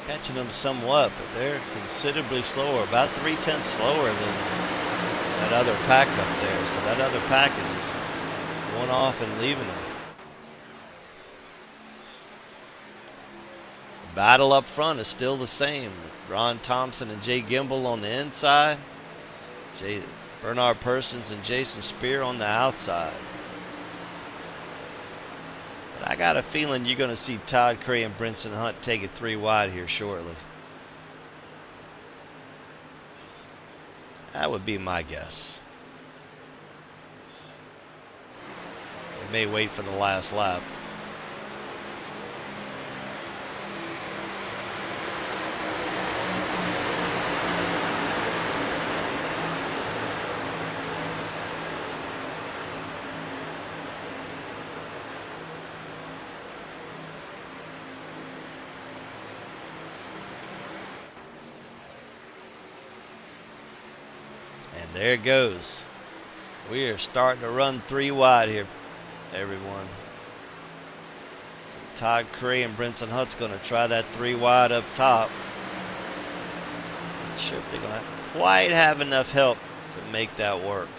catching them somewhat, but they're considerably slower, about 3/10 slower than that other pack up there. So that other pack is just going off and leaving them. The battle up front is still the same. Ron Thompson and Jay Gimbel on the inside. Bernard Persons and Jason Spear on the outside. But I got a feeling you're going to see Todd Cray and Brinson Hunt take it 3 wide here shortly. That would be my guess. They may wait for the last lap. There it goes. We are starting to run 3 wide here, everyone. So Todd Cray and Brinson Hunt's going to try that 3 wide up top. Not sure if they're going to quite have enough help to make that work.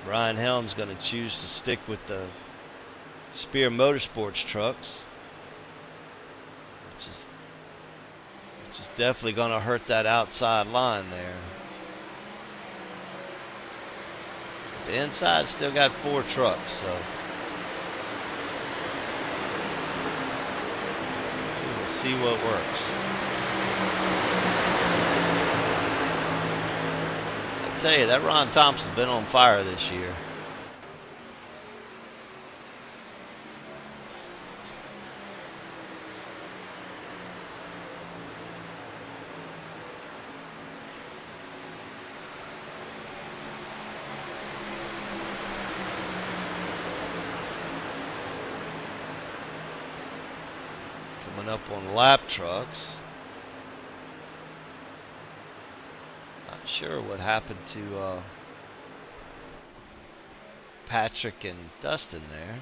Brian Helm's going to choose to stick with the Spear Motorsports trucks, which is definitely going to hurt that outside line there. The inside still got 4 trucks, so we'll see what works. I tell you, that Ron Thompson's been on fire this year. Up on lap trucks. Not sure what happened to Patrick and Dustin there.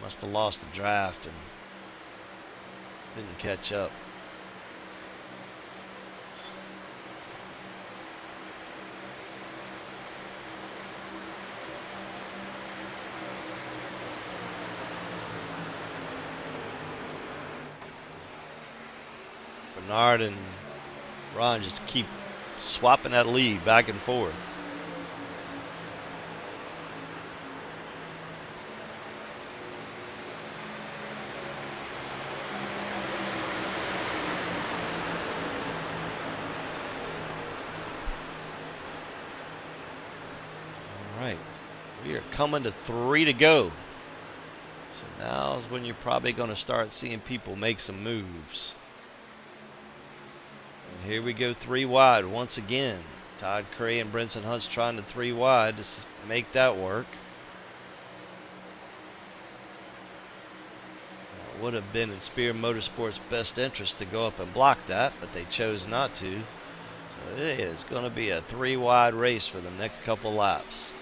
Must have lost the draft and didn't catch up. Bernard and Ron just keep swapping that lead back and forth. All right, we are coming to 3 to go. So now is when you're probably going to start seeing people make some moves. Here we go 3 wide once again. Todd Cray and Brinson Hunt's trying to 3 wide to make that work. It would have been in Spear Motorsports' best interest to go up and block that, but they chose not to. So it is going to be a 3 wide race for the next couple laps.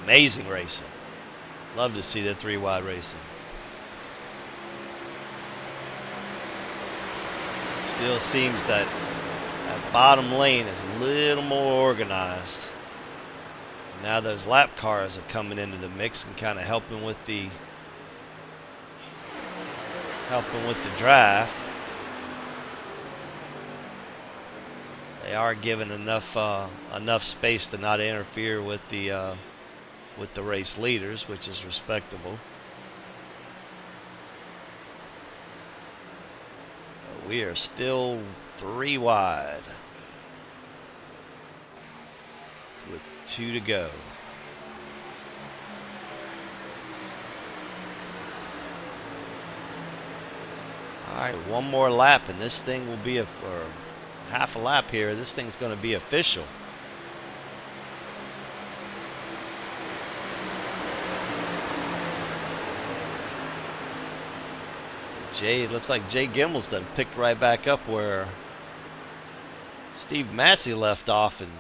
Amazing racing. Love to see that 3 wide racing. Still seems that bottom lane is a little more organized. Now those lap cars are coming into the mix and kind of helping with the draft. They are given enough space to not interfere with the race leaders, which is respectable. We are still 3 wide with 2 to go. All right, one more lap and this thing will be or half a lap here. This thing's going to be official. It looks like Jay Gimel's done picked right back up where Steve Massey left off and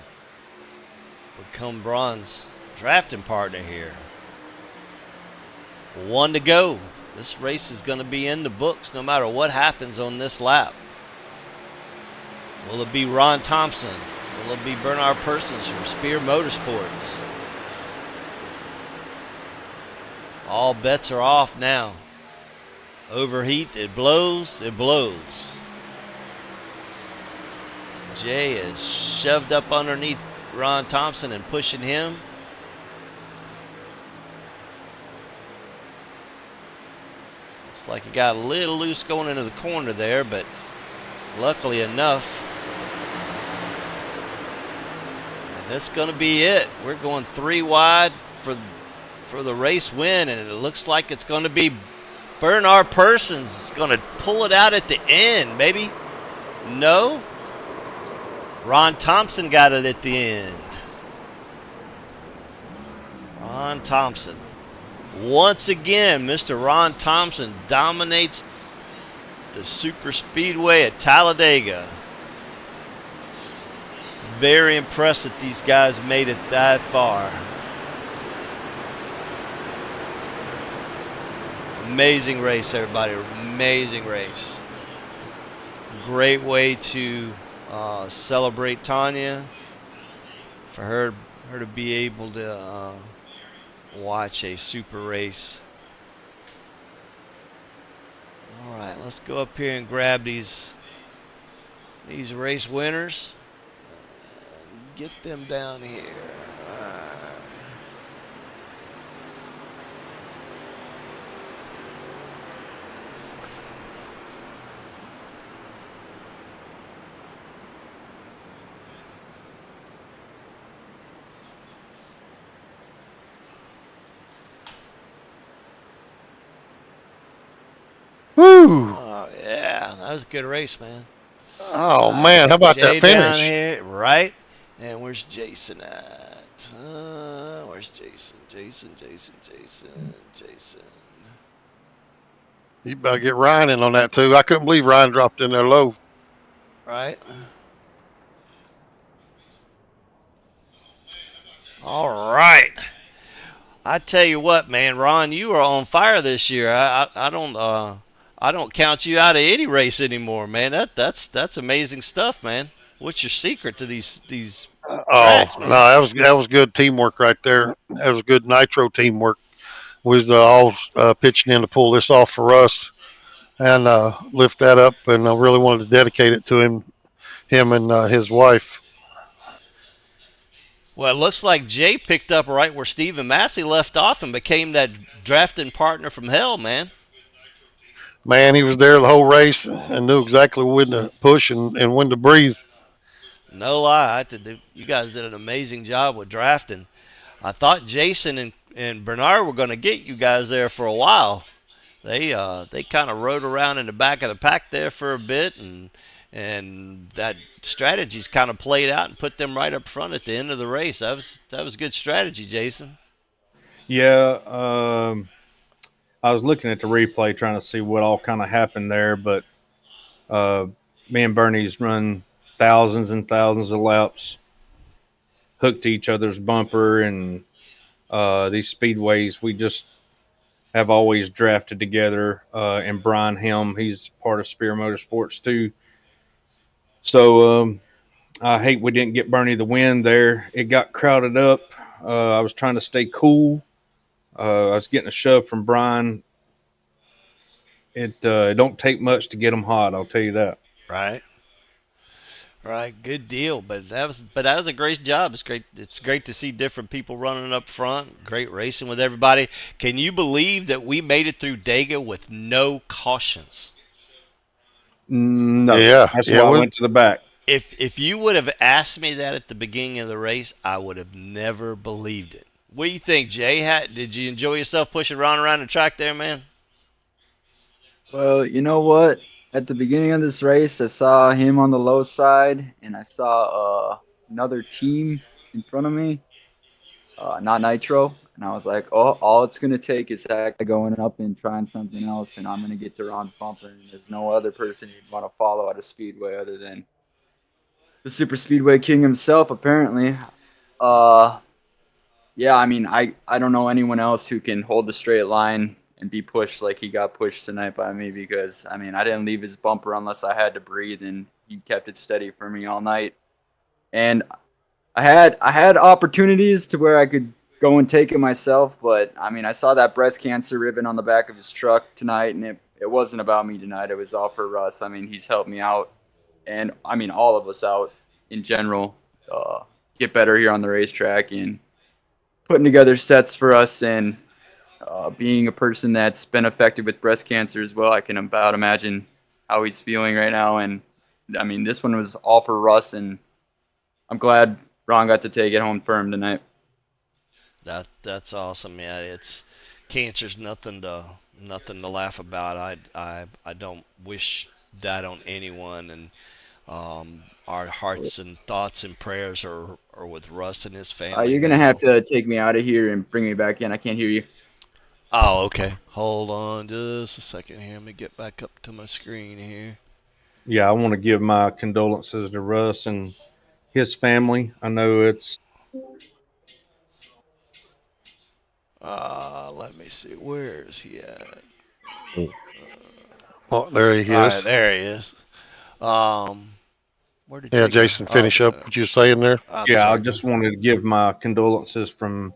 become Braun's drafting partner here. 1 to go. This race is going to be in the books no matter what happens on this lap. Will it be Ron Thompson? Will it be Bernard Persons from Spear Motorsports? All bets are off now. Overheat, it blows, it blows. Jay is shoved up underneath Ron Thompson and pushing him. Looks like he got a little loose going into the corner there, but luckily enough. And that's going to be it. We're going 3 wide for the race win, and it looks like it's going to be Bernard Persons going to pull it out at the end, maybe. No. Ron Thompson got it at the end. Ron Thompson. Once again, Mr. Ron Thompson dominates the super speedway at Talladega. Very impressed that these guys made it that far. Amazing race, everybody. Amazing race. Great way to celebrate Tanya. For her to be able to watch a super race. All right, let's go up here and grab these race winners. Get them down here. All right. Woo! Oh yeah, that was a good race, man. Oh man, how about Jay that down finish? here, right? And where's Jason at? Where's Jason? Jason. You better get Ryan in on that too. I couldn't believe Ryan dropped in there low. Right? All right. I tell you what, man, Ron, you are on fire this year. I don't count you out of any race anymore, man. That's amazing stuff, man. What's your secret to these Oh tracks, no, man? that was good teamwork right there. That was good nitro teamwork. We was all pitching in to pull this off for us and lift that up. And I really wanted to dedicate it to him and his wife. Well, it looks like Jay picked up right where Stephen Massey left off and became that drafting partner from hell, man. Man, he was there the whole race and knew exactly when to push and when to breathe. No lie, you guys did an amazing job with drafting. I thought Jason and Bernard were going to get you guys there for a while. They kind of rode around in the back of the pack there for a bit, and that strategy's kind of played out and put them right up front at the end of the race. That was good strategy, Jason. Yeah, I was looking at the replay trying to see what all kind of happened there, but uh, me and Bernie's run thousands and thousands of laps, hooked to each other's bumper, and these speedways we just have always drafted together. And Brian Helm, he's part of Spear Motorsports too. So I hate we didn't get Bernie the win there. It got crowded up. I was trying to stay cool. I was getting a shove from Brian. It don't take much to get them hot. I'll tell you that. Right. Right, good deal. But that was a great job. It's great to see different people running up front. Great racing with everybody. Can you believe that we made it through Dega with no cautions? No, Yeah, that's yeah. why I went to the back. If you would have asked me that at the beginning of the race, I would have never believed it. What do you think, Jay? Did you enjoy yourself pushing Ron around the track there, man? Well, you know what? At the beginning of this race, I saw him on the low side, and I saw another team in front of me, not Nitro. And I was like, oh, all it's going to take is actually going up and trying something else, and I'm going to get to Ron's bumper. And there's no other person you'd want to follow at a speedway other than the Super Speedway King himself, apparently. Uh, yeah, I mean, I don't know anyone else who can hold the straight line and be pushed like he got pushed tonight by me because, I mean, I didn't leave his bumper unless I had to breathe, and he kept it steady for me all night. And I had opportunities to where I could go and take it myself, but I mean, I saw that breast cancer ribbon on the back of his truck tonight, and it wasn't about me tonight. It was all for Russ. I mean, he's helped me out, and I mean all of us out in general. Uh, get better here on the racetrack and putting together sets for us, and being a person that's been affected with breast cancer as well. I can about imagine how he's feeling right now, and I mean this one was all for Russ, and I'm glad Ron got to take it home for him tonight. That's awesome. Yeah, it's cancer's nothing to laugh about. I don't wish that on anyone, and our hearts and thoughts and prayers are with Russ and his family You're gonna have now. to take me out of here and bring me back in. I can't hear you. Oh, okay. Hold on just a second here. Let me get back up to my screen here. Yeah, I want to give my condolences to Russ and his family. I know it's Let me see. Where is he at? Oh, there he All right, is. there he is. Um, where did Yeah, Jay go? Jason, Oh, finish up what you were saying there. I'm yeah. I sorry. just wanted to give my condolences from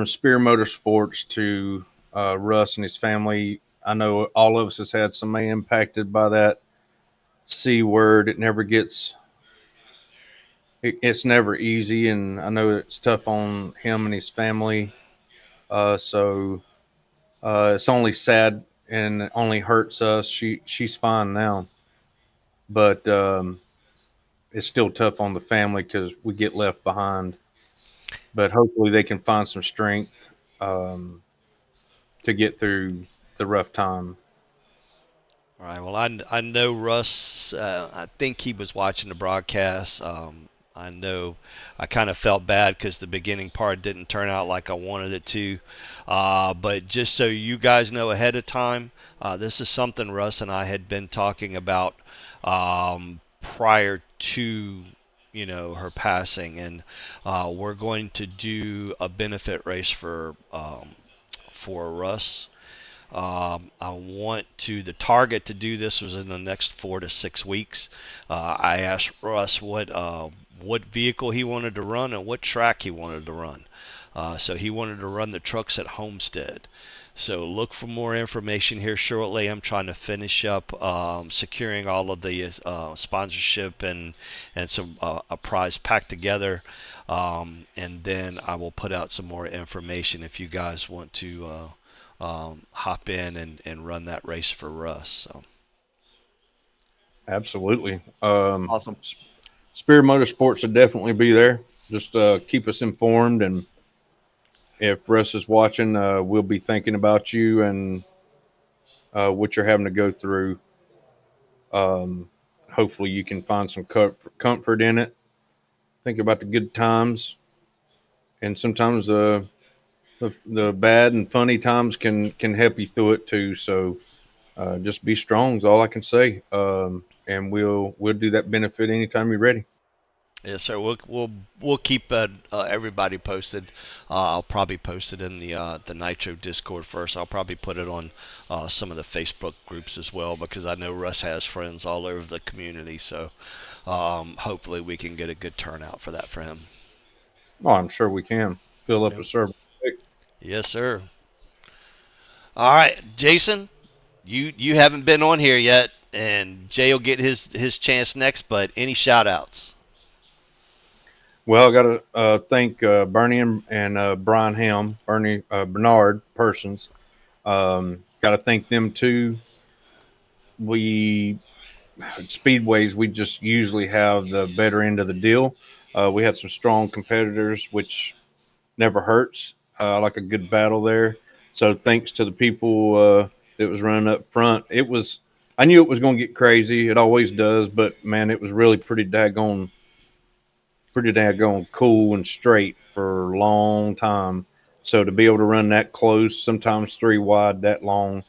Spear Motorsports to Russ and his family. I know all of us has had somebody impacted by that C word. It never gets. It's never easy, and I know it's tough on him and his family. So it's only sad and it only hurts us. She's fine now, but it's still tough on the family because we get left behind. But hopefully they can find some strength um, to get through the rough time. All right. Well, I know Russ. I think he was watching the broadcast. I know I kind of felt bad because the beginning part didn't turn out like I wanted it to. But just so you guys know ahead of time, this is something Russ and I had been talking about prior to her passing, and we're going to do a benefit race for Russ. I want the target to do this was in the next 4 to 6 weeks. I asked Russ what vehicle he wanted to run and what track he wanted to run. So he wanted to run the trucks at Homestead. So look for more information here shortly. I'm trying to finish up securing all of the sponsorship and some a prize pack together, and then I will put out some more information if you guys want to hop in and run that race for Russ. So Absolutely. Awesome. Spear Motorsports will definitely be there. Just keep us informed, and if Russ is watching, we'll be thinking about you and what you're having to go through. Um, Hopefully, you can find some comfort in it. Think about the good times, and sometimes the bad and funny times can help you through it too. So just be strong is all I can say. And we'll do that benefit anytime you're ready. yes, sir. We'll keep everybody posted. I'll probably post it in the Nitro Discord first. I'll probably put it on some of the Facebook groups as well because I know Russ has friends all over the community. So hopefully we can get a good turnout for that for him. Oh, I'm sure we can fill up Yep. a server. Yes, sir. All right, Jason, you haven't been on here yet, and Jay will get his chance next. But any shout outs? Well, I got to thank Bernie and Brian Helm, Bernie Bernard Persons. Got to thank them too. We speedways, we just usually have the better end of the deal. We had some strong competitors, which never hurts. I like a good battle there. So thanks to the people that was running up front. It was, I knew it was going to get crazy. It always does, but man, it was really pretty daggone cool and straight for a long time. So to be able to run that close, sometimes three wide, that long,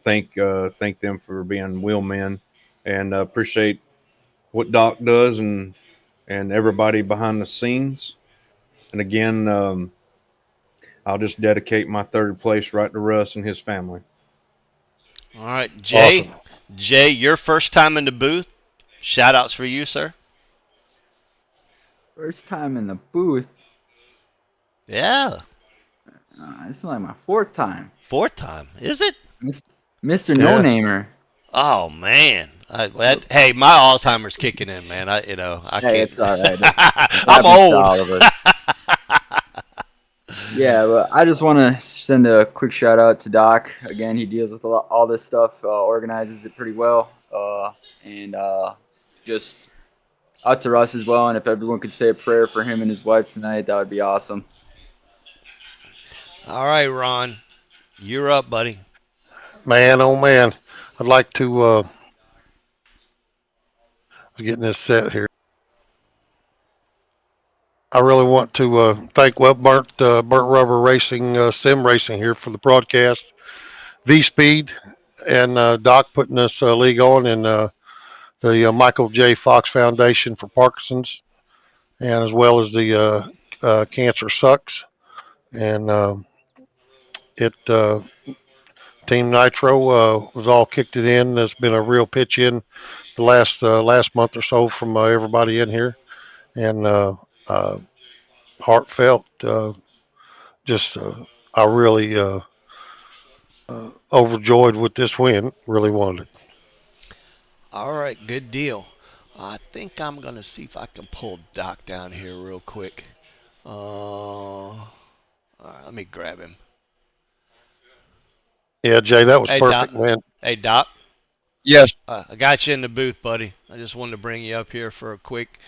thank them for being wheelmen, and appreciate what Doc does and everybody behind the scenes. And again, I'll just dedicate my third place right to Russ and his family. All right, Jay. Awesome. Jay, your first time in the booth. Shout outs for you, sir. First time in the booth. Yeah, This is like my fourth time. fourth time. Is it? Mr. No Yeah. Namer. Oh man. Hey, my Alzheimer's kicking in, man. I Hey, can't. it's all right. It I'm happens to old. all of us. Yeah, but I just want to send a quick shout out to Doc. Again, he deals with all this stuff, organizes it pretty well, and just out to Russ as well. And if everyone could say a prayer for him and his wife tonight, that would be awesome. All right, Ron, you're up, buddy. Man, oh man. I'd like to getting this set here. I really want to thank Burnt Rubber Racing, Sim Racing here for the broadcast. V Speed and Doc putting this league on, and the Michael J. Fox Foundation for Parkinson's, and as well as the Cancer Sucks. And it Team Nitro was all kicked it in. There's been a real pitch in the last month or so from everybody in here, and uh, heartfelt. Just I really overjoyed with this win. Really wanted it. All right, good deal. I think I'm gonna see if I can pull Doc down here real quick. All right, let me grab him. Yeah, Jay, that was Hey, Doc. perfect, man. Hey, Doc. Yes. I got you in the booth, buddy. I just wanted to bring you up here for a quick,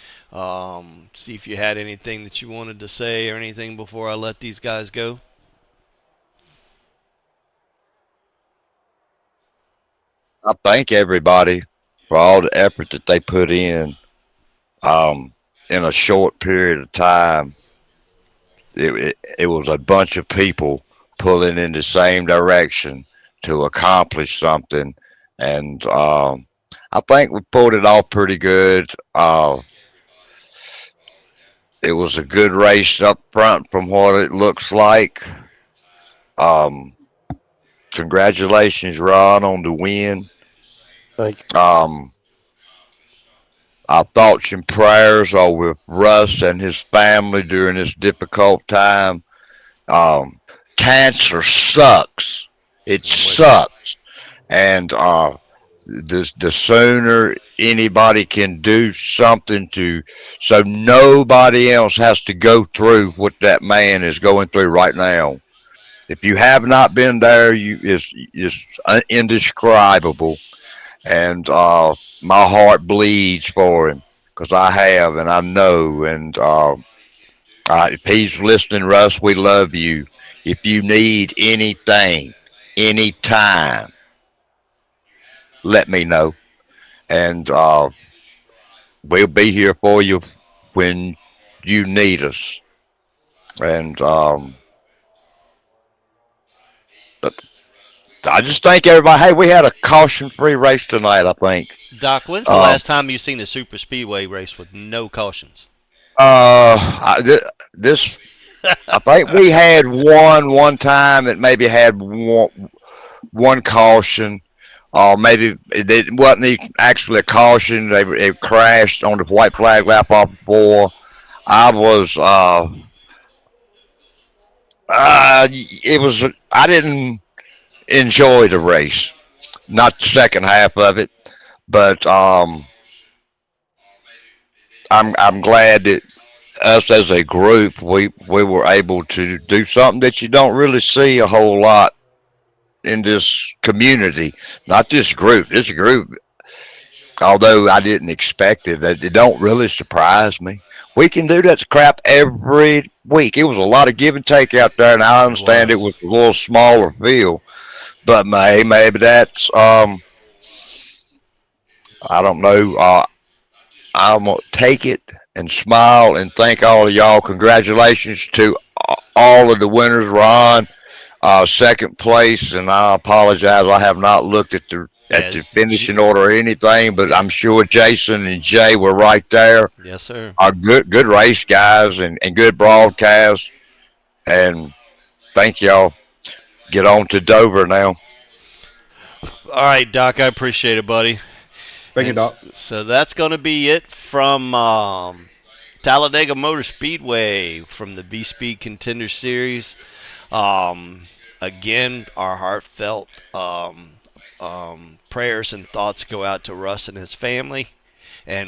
see if you had anything that you wanted to say or anything before I let these guys go. I thank everybody for all the effort that they put um, in a short period of time. It was a bunch of people pulling in the same direction to accomplish something. And I think we pulled it off pretty good. It was a good race up front from what it looks like. Um, Congratulations, Ron, on the win. Thank you. Our thoughts and prayers are with Russ and his family during this difficult time. Um, Cancer sucks. It I'm with you. sucks. And the sooner anybody can do something to, so nobody else has to go through what that man is going through right now. If you have not been there, it's indescribable, and my heart bleeds for him because I have and I know. And if he's listening, Russ, we love you. If you need anything, anytime, let me know, and we'll be here for you when you need us. And but I just thank everybody. Hey, we had a caution-free race tonight, I think. Doc, when's the Um, last time you seen the super speedway race with no cautions? this I think we had one time that maybe had one caution. Maybe it wasn't actually a caution. It crashed on the white flag lap off before. I was it was I didn't enjoy the race, not the second half of it, but I'm glad that us as a group we were able to do something that you don't really see a whole lot in this community. Not this group. This group, although I didn't expect it, it don't really surprise me. We can do that crap every week. It was a lot of give and take out there, and I It understand it was. was a little smaller field, but maybe that's I don't know. I'm gonna take it and smile and thank all of y'all. Congratulations to all of the winners. Ron, second place, and I apologize. I have not looked at the Yes. finishing order or anything, but Yeah. I'm sure Jason and Jay were right there. Yes, sir. Good race, guys, and good broadcast. And thank y'all. Get on to Dover now. All right, Doc, I appreciate it, buddy. Thank you, And Doc. so that's going to be it from Talladega Motor Speedway from the B Speed Contender Series. Um, Again, our heartfelt Prayers and thoughts go out to Russ and his family. And